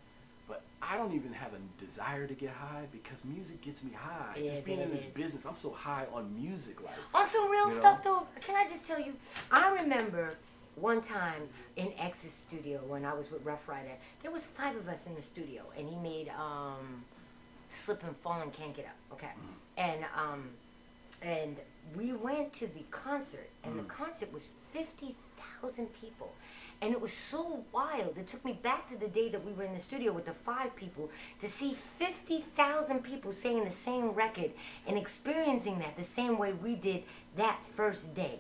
but I don't even have a desire to get high because music gets me high. Yeah, just being in this business, I'm so high on music life. On some real stuff, though, can I just tell you, I remember one time in X's studio when I was with Rough Rider, there was 5 of us in the studio, and he made Slip and Fall and Can't Get Up, okay? And we went to the concert, and the concert was 50,000 people. And it was so wild. It took me back to the day that we were in the studio with the 5 people to see 50,000 people saying the same record and experiencing that the same way we did that first day.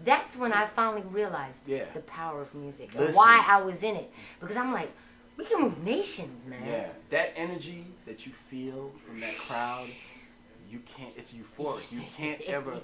That's when I finally realized the power of music and why I was in it. Because I'm like, we can move nations, man. Yeah, that energy that you feel from that crowd, you can't, it's euphoric. You can't ever,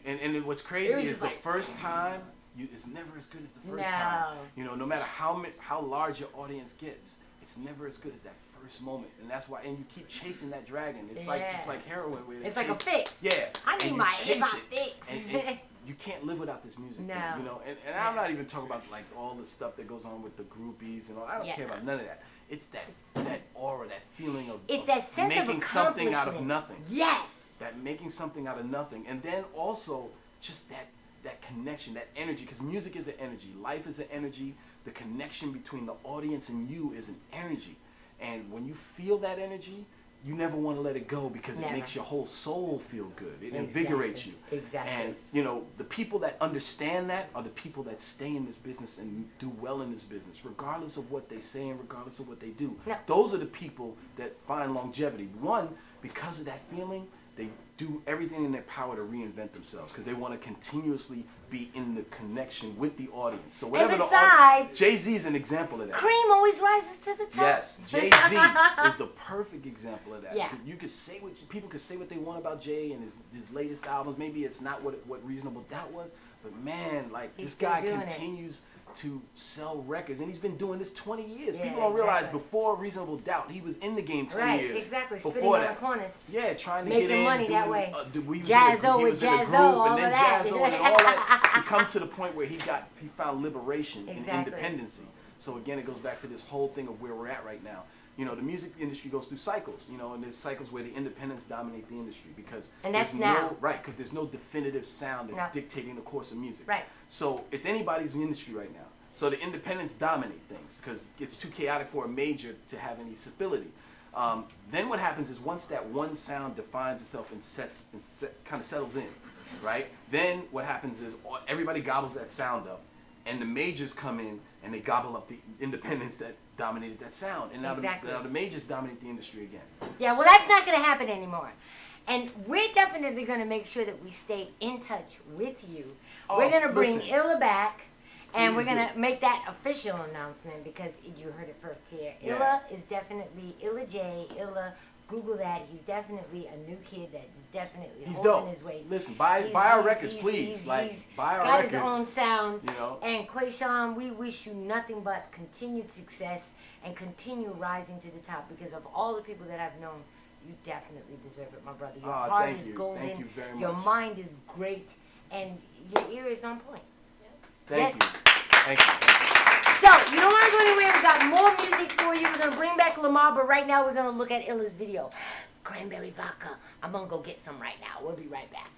and what's crazy is the first time, it's never as good as the first time. You know, no matter how large your audience gets, it's never as good as that first moment. And that's why, and you keep chasing that dragon. It's like heroin. It's like a fix. Yeah. I need my hip-hop fix. And you can't live without this music. No. You know, and I'm not even talking about like all the stuff that goes on with the groupies and all. I don't care about none of that. It's that aura, that feeling of that sense making of something out of nothing. Yes. That making something out of nothing, and then also just that connection, that energy, because music is an energy, life is an energy, the connection between the audience and you is an energy, and when you feel that energy, you never want to let it go because it makes your whole soul feel good. It invigorates you. Exactly. And, you know, the people that understand that are the people that stay in this business and do well in this business, regardless of what they say and regardless of what they do. Those are the people that find longevity. One, because of that feeling, they do everything in their power to reinvent themselves because they want to continuously be in the connection with the audience. So whatever and besides, Jay-Z is an example of that. Cream always rises to the top. Yes, Jay-Z is the perfect example of that. Yeah. You could say people could say what they want about Jay and his latest albums. Maybe it's not what Reasonable Doubt was, but man, like this guy continues to sell records, and he's been doing this 20 years. Yeah, People don't realize before Reasonable Doubt, he was in the game 20 years. Right, exactly. Before Spitting on that. the corners. Yeah, trying to Making get in. money doing, that way. Jazzo with Jazzo, all and then of that. Jazzo, and all that to come to the point where he found liberation in independency. So again, it goes back to this whole thing of where we're at right now. You know, the music industry goes through cycles, you know, and there's cycles where the independents dominate the industry because that's now. Because there's no definitive sound that's dictating the course of music. Right. So it's anybody's industry right now. So the independents dominate things because it's too chaotic for a major to have any stability. Then what happens is once that one sound defines itself and kind of settles in, right? Then what happens is everybody gobbles that sound up, and the majors come in and they gobble up the independents that dominated that sound, and now, now the majors dominate the industry again. Yeah, well, that's not going to happen anymore. And we're definitely going to make sure that we stay in touch with you. We're going to bring Illa back. And we're going to make that official announcement because you heard it first here. Yeah. Illa is definitely, Illa J, Illa, Google that. He's definitely a new kid that is definitely holding his weight. Listen, buy our records, please. Buy our records. Got his own sound. You know? And Quayshaun, we wish you nothing but continued success and continue rising to the top because of all the people that I've known. You definitely deserve it, my brother. Your heart is golden. Thank you very much. Your mind is great. And your ear is on point. Thank you. Thank you. So, you don't want to go anywhere. We got more music for you. We're going to bring back Lamar, but right now we're going to look at Illa's video. Cranberry vodka. I'm going to go get some right now. We'll be right back.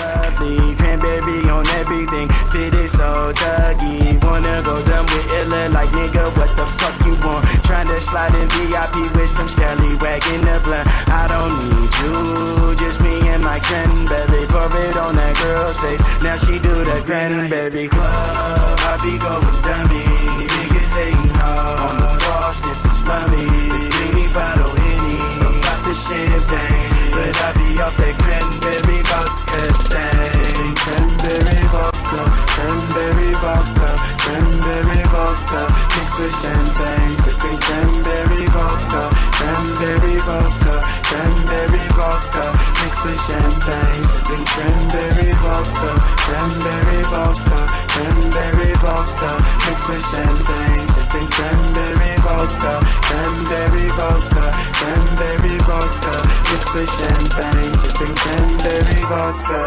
Lovely, cranberry on everything, fit it so duggy. Wanna go dumb with Illa like nigga, what the fuck you want? Tryna slide in VIP with some scallywag in the blunt. I don't need you, just me and my cranberry. Pour it on that girl's face, now she do the cranberry club. I be going dummy, niggas hating hard on the floor, sniff it's mummy. Bring me bottle Henny, about the champagne. But I be off that cranberry vodka thing. Sipping cranberry vodka, cranberry vodka, cranberry vodka, mixed with champagne. Sipping cranberry vodka, cranberry vodka, cranberry vodka, mixed with champagne. Sipping cranberry vodka, cranberry vodka, cranberry vodka, mixed with champagne. Sipping cranberry vodka, cranberry vodka, cranberry vodka, mixed with champagne. Sipping cranberry vodka.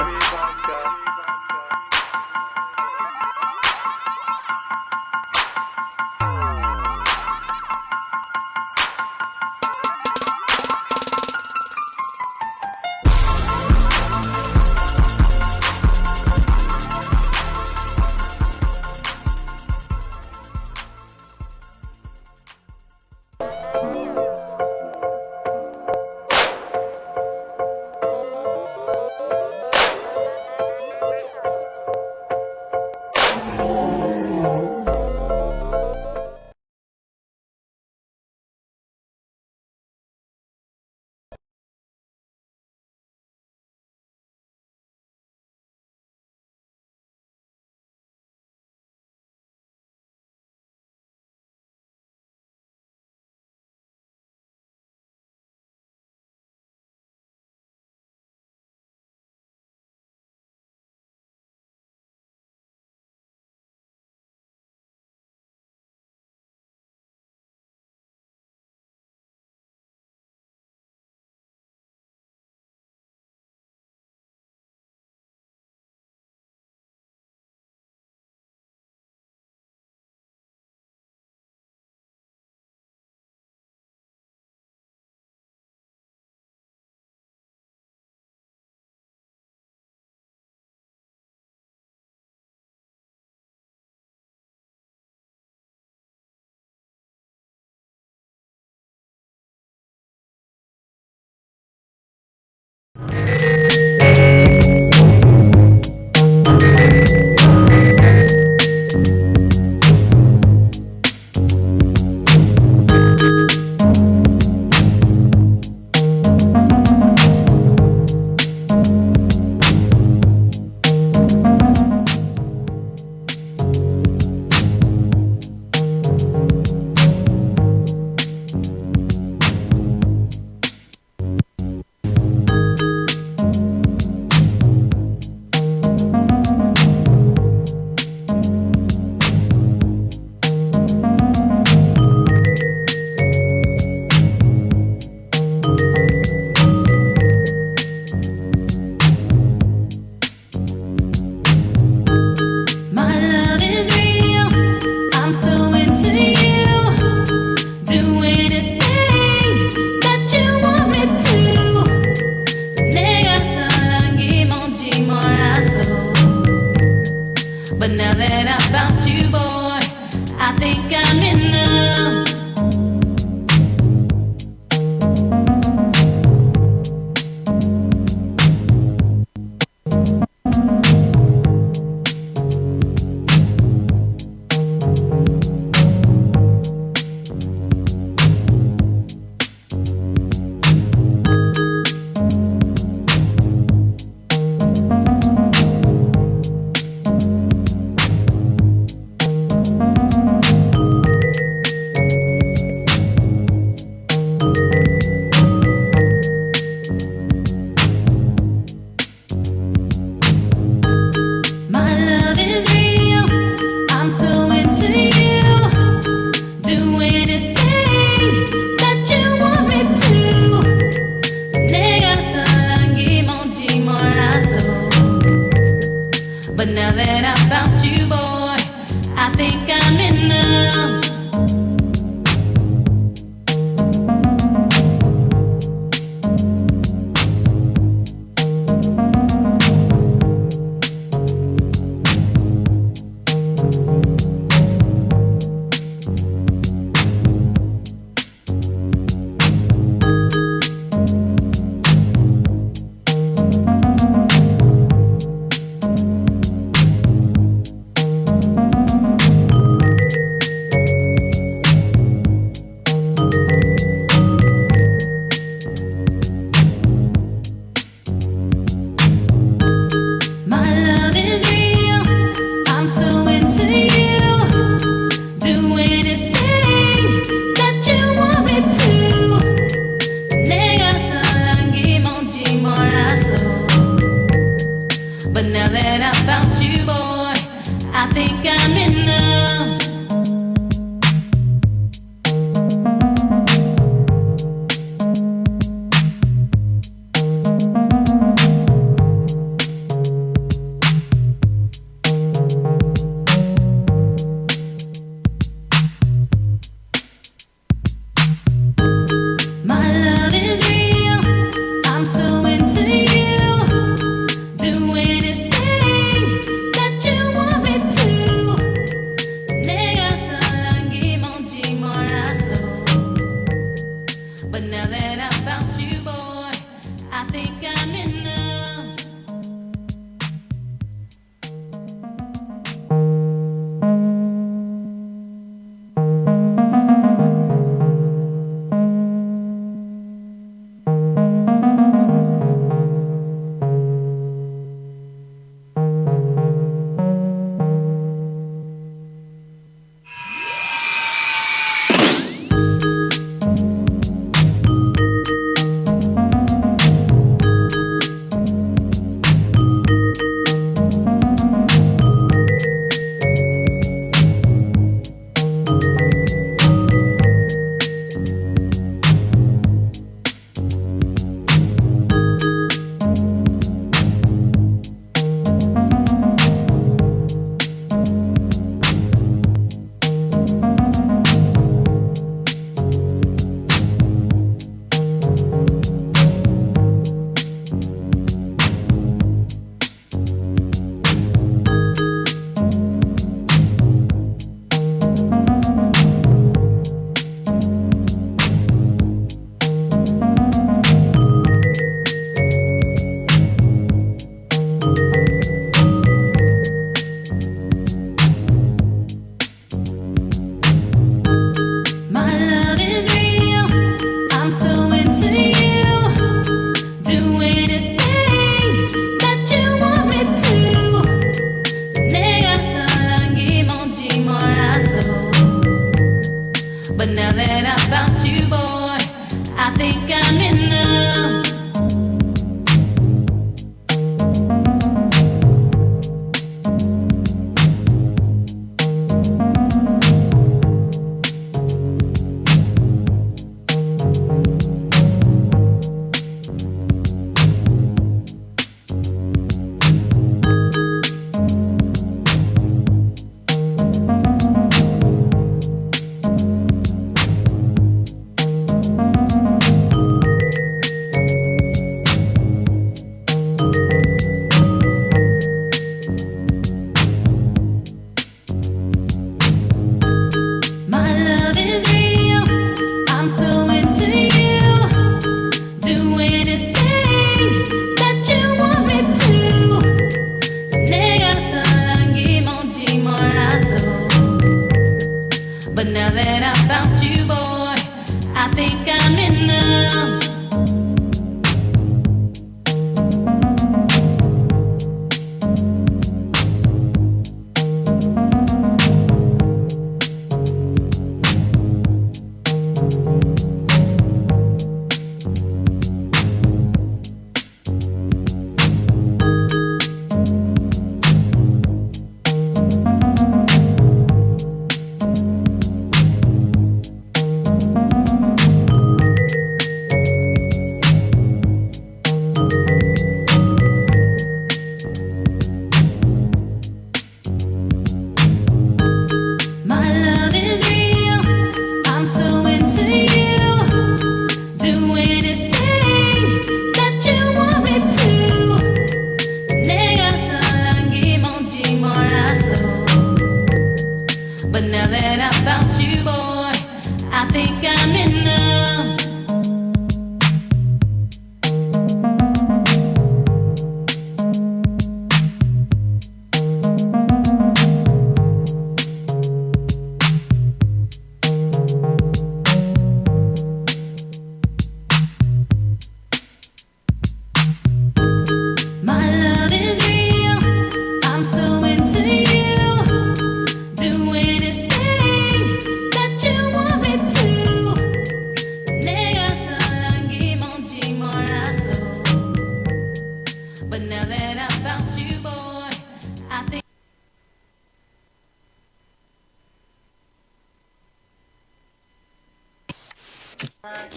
I'm about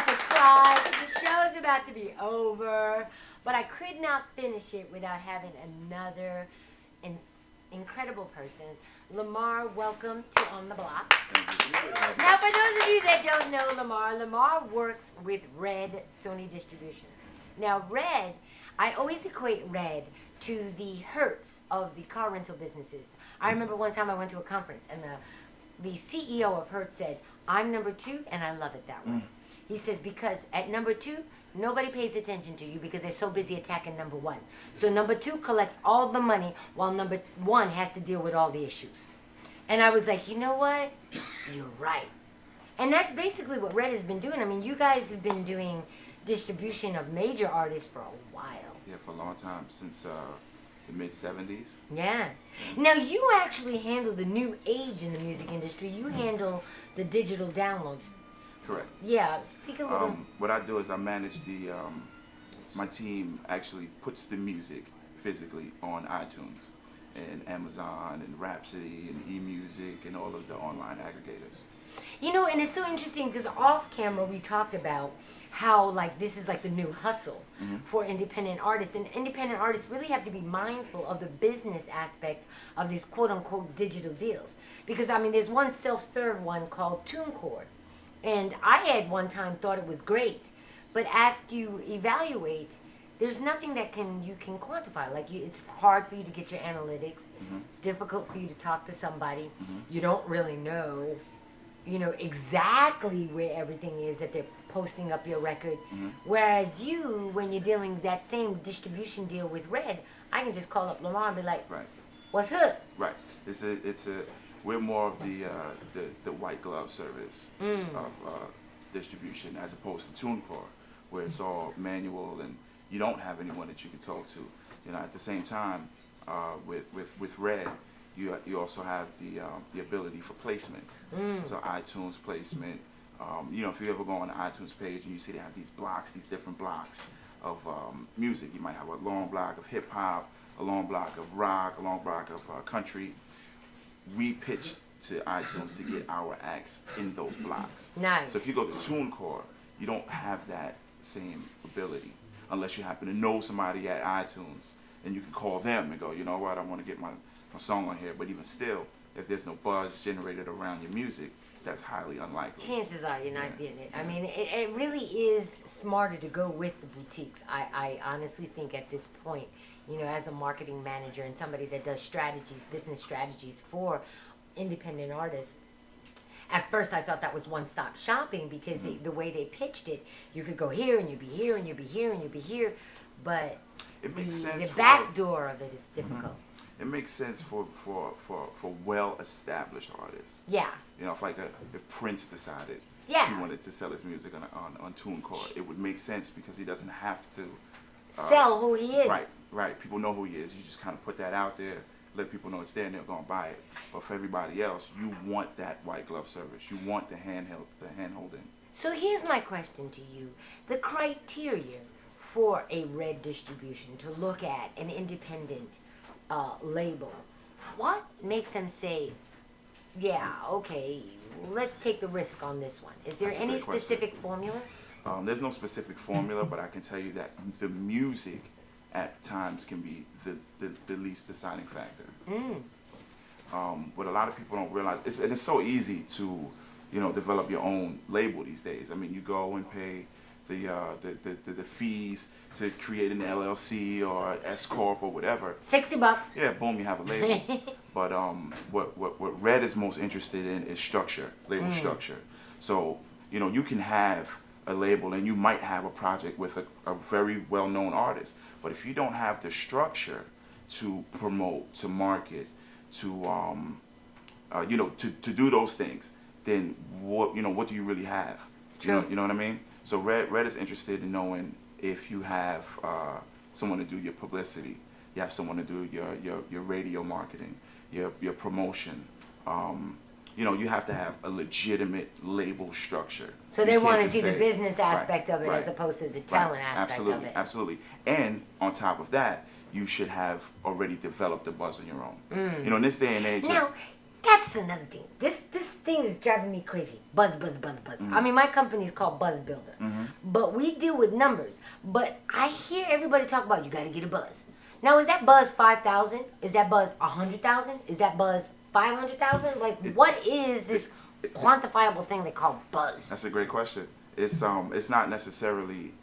to cry because the show's about to be over, but I could not finish it without having another incredible person. Lamar, welcome to On the Block. Now, for those of you that don't know Lamar works with Red Sony Distribution. Now, Red, I always equate Red to the Hertz of the car rental businesses. I remember one time I went to a conference and the CEO of Hertz said, "I'm number 2 and I love it that way." He says, because at number 2, nobody pays attention to you because they're so busy attacking number 1. So number 2 collects all the money while number 1 has to deal with all the issues. And I was like, you know what? You're right. And that's basically what Red has been doing. I mean, you guys have been doing distribution of major artists for a while. Yeah, for a long time, since the mid-'70s. Yeah. Now, you actually handle the new age in the music industry. You handle the digital downloads. Correct. Yeah, speak a little. What I do is I manage my team actually puts the music physically on iTunes and Amazon and Rhapsody and eMusic and all of the online aggregators. You know, and it's so interesting because off camera we talked about how like this is like the new hustle for independent artists, and independent artists really have to be mindful of the business aspect of these quote-unquote digital deals. Because I mean, there's one self-serve one called TuneCore, and I had one time thought it was great, but after you evaluate, there's nothing that you can quantify. Like it's hard for you to get your analytics. It's difficult for you to talk to somebody. You don't really know, exactly where everything is that they're posting up your record. Whereas you, when you're dealing that same distribution deal with Red, I can just call up Lamar and be like, "What's hook?" Right. We're more of the white glove service of distribution as opposed to TuneCore, where it's all manual and you don't have anyone that you can talk to. At the same time, with Red, you also have the ability for placement. So iTunes placement. If you ever go on the iTunes page and you see they have these different blocks of music. You might have a long block of hip hop, a long block of rock, a long block of country. We pitch to iTunes to get our acts in those blocks. Nice. So if you go to TuneCore, you don't have that same ability unless you happen to know somebody at iTunes and you can call them and go, you know what, I want to get my song on here. But even still, if there's no buzz generated around your music, that's highly unlikely. Chances are you're not getting it. I mean, it really is smarter to go with the boutiques. I honestly think at this point, as a marketing manager and somebody that does business strategies for independent artists, at first I thought that was one-stop shopping because the way they pitched it, you could go here and you'd be here and you'd be here and you'd be here, but it makes sense the back door of it is difficult. It makes sense for well-established artists. Yeah. If Prince decided he wanted to sell his music on TuneCore, it would make sense because he doesn't have to sell who he is. Right. People know who he is. You just kind of put that out there, let people know it's there, and they're gonna buy it. But for everybody else, you want that white glove service. You want the hand-holding. So here's my question to you: the criteria for a Red distribution to look at an independent label, what makes them say, yeah, okay, let's take the risk on this one? Is there any specific formula? There's no specific formula, but I can tell you that the music at times can be the least deciding factor. What a lot of people don't realize, it's so easy to develop your own label these days. I mean, you go and pay the fees to create an LLC or S Corp or whatever. $60. Yeah, boom, you have a label. But what Red is most interested in is structure, label structure. So you can have a label and you might have a project with a very well-known artist, but if you don't have the structure to promote, to market, to to do those things, then what do you really have? You know what I mean? So Red is interested in knowing if you have someone to do your publicity, you have someone to do your radio marketing, your promotion. You have to have a legitimate label structure. So they want to see the business aspect of it as opposed to the talent aspect of it. Absolutely. And on top of that, you should have already developed a buzz on your own. You know, in this day and age. Now, that's another thing. This thing is driving me crazy. Buzz. I mean, my company is called Buzz Builder, but we deal with numbers. But I hear everybody talk about you got to get a buzz. Now, is that buzz 5,000? Is that buzz 100,000? Is that buzz 500,000? Like, what is this quantifiable thing they call buzz? That's a great question. It's not necessarily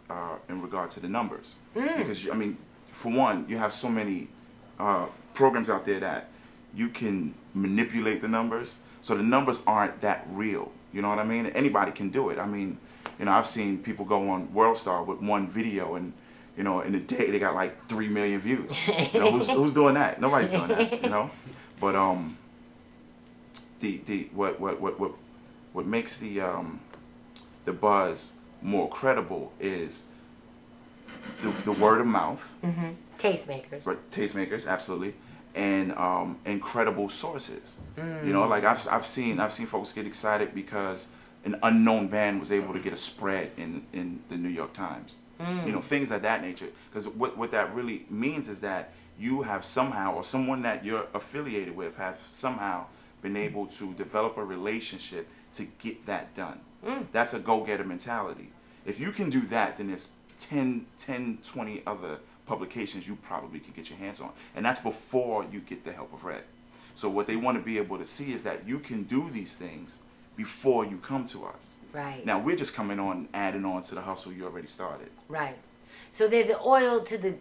in regard to the numbers, because I mean, for one, you have so many programs out there that you can manipulate the numbers, so the numbers aren't that real. You know what I mean? Anybody can do it. I mean, you know, I've seen people go on WorldStar with one video, and you know, in a day they got like 3 million views. You know, who's doing that? Nobody's doing that. You know, but what makes the buzz more credible is the word of mouth. Tastemakers. Right, tastemakers, absolutely, and credible sources. You know, like I've seen folks get excited because an unknown band was able to get a spread in the New York Times. You know, things of that nature. Because what that really means is that you have somehow, or someone that you're affiliated with, have somehow been able to develop a relationship to get that done. That's a go-getter mentality. If you can do that, then there's 10, 20 other publications you probably can get your hands on. And that's before you get the help of Red. So what they want to be able to see is that you can do these things before you come to us. Right. Now, we're just coming on, adding on to the hustle you already started. Right. So they're the oil to the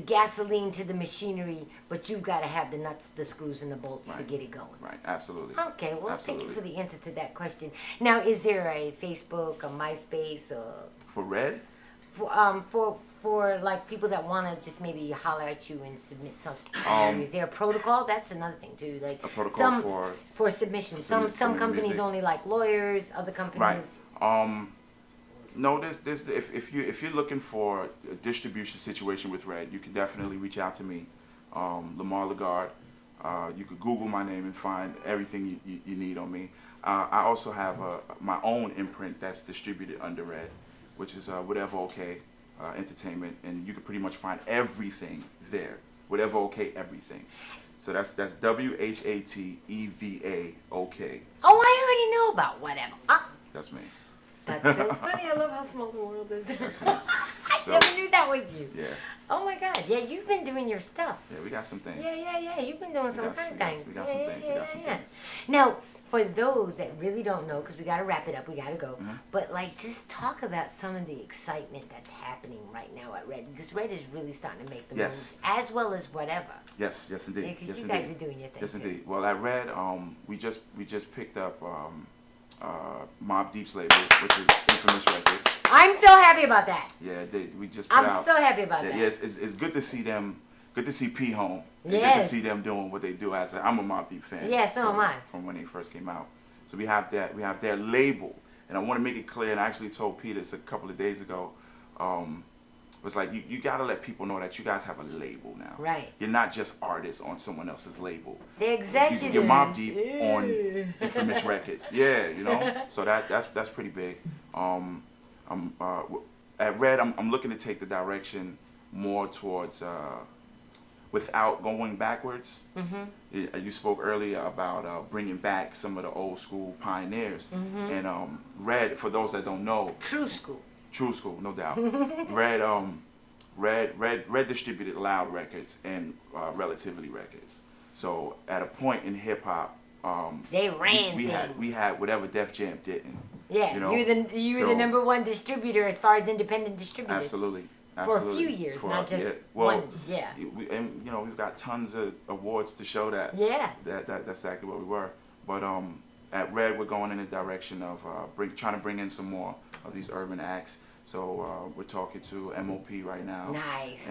gasoline to the machinery, but you've got to have the nuts, the screws, and the bolts to get it going. Right, absolutely. Okay, well, absolutely. Thank you for the answer to that question. Now, is there a Facebook, a MySpace, or for Red? For like people that want to just maybe holler at you and submit some stuff. Is there a protocol? That's another thing too. Like a protocol for submission. Some companies music. Only like lawyers. Other companies. Right. No, there's if you're looking for a distribution situation with Red, you can definitely reach out to me, Lamar Lagarde. You could Google my name and find everything you need on me. I also have my own imprint that's distributed under Red, which is Whatever Okay Entertainment, and you can pretty much find everything there. Whatever Okay Everything. So that's WHATEVA OK. Oh, I already know about Whatever. That's me. That's so funny. I love how small the world is. I So, never knew that was you. Yeah. Oh my God. Yeah, you've been doing your stuff. Yeah, we got some things. Yeah. You've been doing some kind of things. We got some things. Now, for those that really don't know, because we got to wrap it up, we got to go. But like, just talk about some of the excitement that's happening right now at Red, because Red is really starting to make the moves, as well as Whatever. Yes, indeed. Yeah, because you guys are doing your thing. Yes, indeed. Well, at Red, we just picked up Mobb Deep's label, which is Infamous Records. I'm so happy about that. Yeah, we just put out. I'm so happy about that. Yes, it's good to see them. Good to see P home. Yes. Good to see them doing what they do. I'm a Mobb Deep fan. Yeah, so am I. From when they first came out. So we have that. We have their label, and I want to make it clear. And I actually told Peter this a couple of days ago. Was like you got to let people know that you guys have a label now. Right. You're not just artists on someone else's label. The executives. You're Mobb Deep on Infamous Records. Yeah, you know. So that's pretty big. At Red, I'm looking to take the direction more towards without going backwards. You spoke earlier about bringing back some of the old school pioneers, and Red, for those that don't know, True School, no doubt. Red distributed Loud Records and Relativity Records. So at a point in hip hop, they ran. We had whatever Def Jam didn't. Yeah, you know? you were the #1 distributor as far as independent distributors. Absolutely. For a few years, not just one. Yeah. And you know, we've got tons of awards to show that. Yeah. That's exactly what we were. But at Red, we're going in the direction of trying to bring in some more of these urban acts. So we're talking to MOP right now. Nice.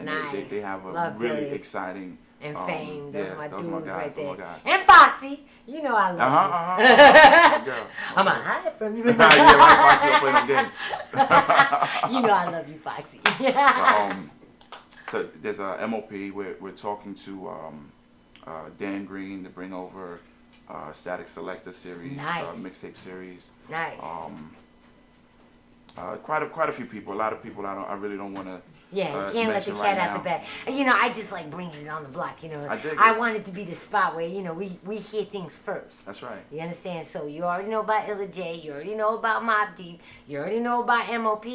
They have a really exciting. And Fame, those are my dudes right there. Guys. And Foxy, you know I love you. I'm a hide from you. Yeah, like Foxy don't play no games. You know I love you, Foxy. So there's a MOP. We're talking to Dan Green to bring over Static Selector series, mixtape series. Nice. Quite a few people. A lot of people I really don't want to. Yeah, you can't let the cat out the bag. And, you know, I just like bringing it on the block, you know. I want it to be the spot where, you know, we hear things first. That's right. You understand? So you already know about Illa J. You already know about Mobb Deep. You already know about MOP.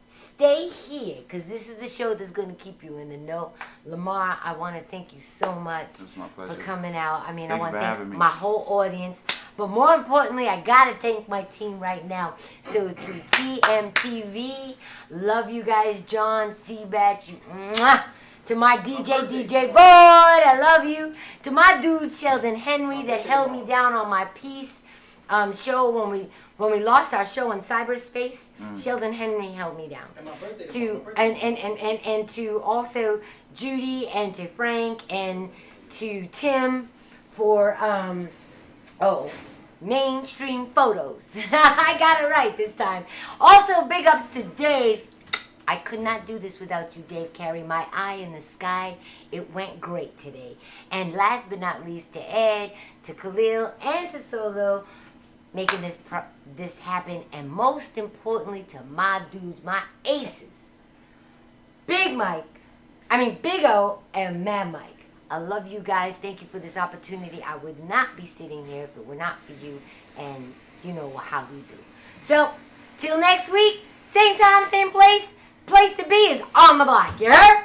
Stay here, because this is the show that's going to keep you in the know. Lamar, I want to thank you so much for coming out. I mean, I want to thank my whole audience. But more importantly, I got to thank my team right now. So to TMTV, love you guys, John, Seabatch, to my DJ Boyd, I love you. To my dude, Sheldon Henry, that held me down on my Peace show when we lost our show in cyberspace. Sheldon Henry held me down. And to also Judy and to Frank and to Tim for mainstream photos. I got it right this time. Also, big ups to Dave. I could not do this without you, Dave Carey. My eye in the sky. It went great today. And last but not least, to Ed, to Khalil, and to Solo, making this happen. And most importantly, to my dudes, my aces, Big O and Mad Mike. I love you guys. Thank you for this opportunity. I would not be sitting here if it were not for you, and you know how we do. So, till next week, same time, same place. Place to be is on the block, you heard?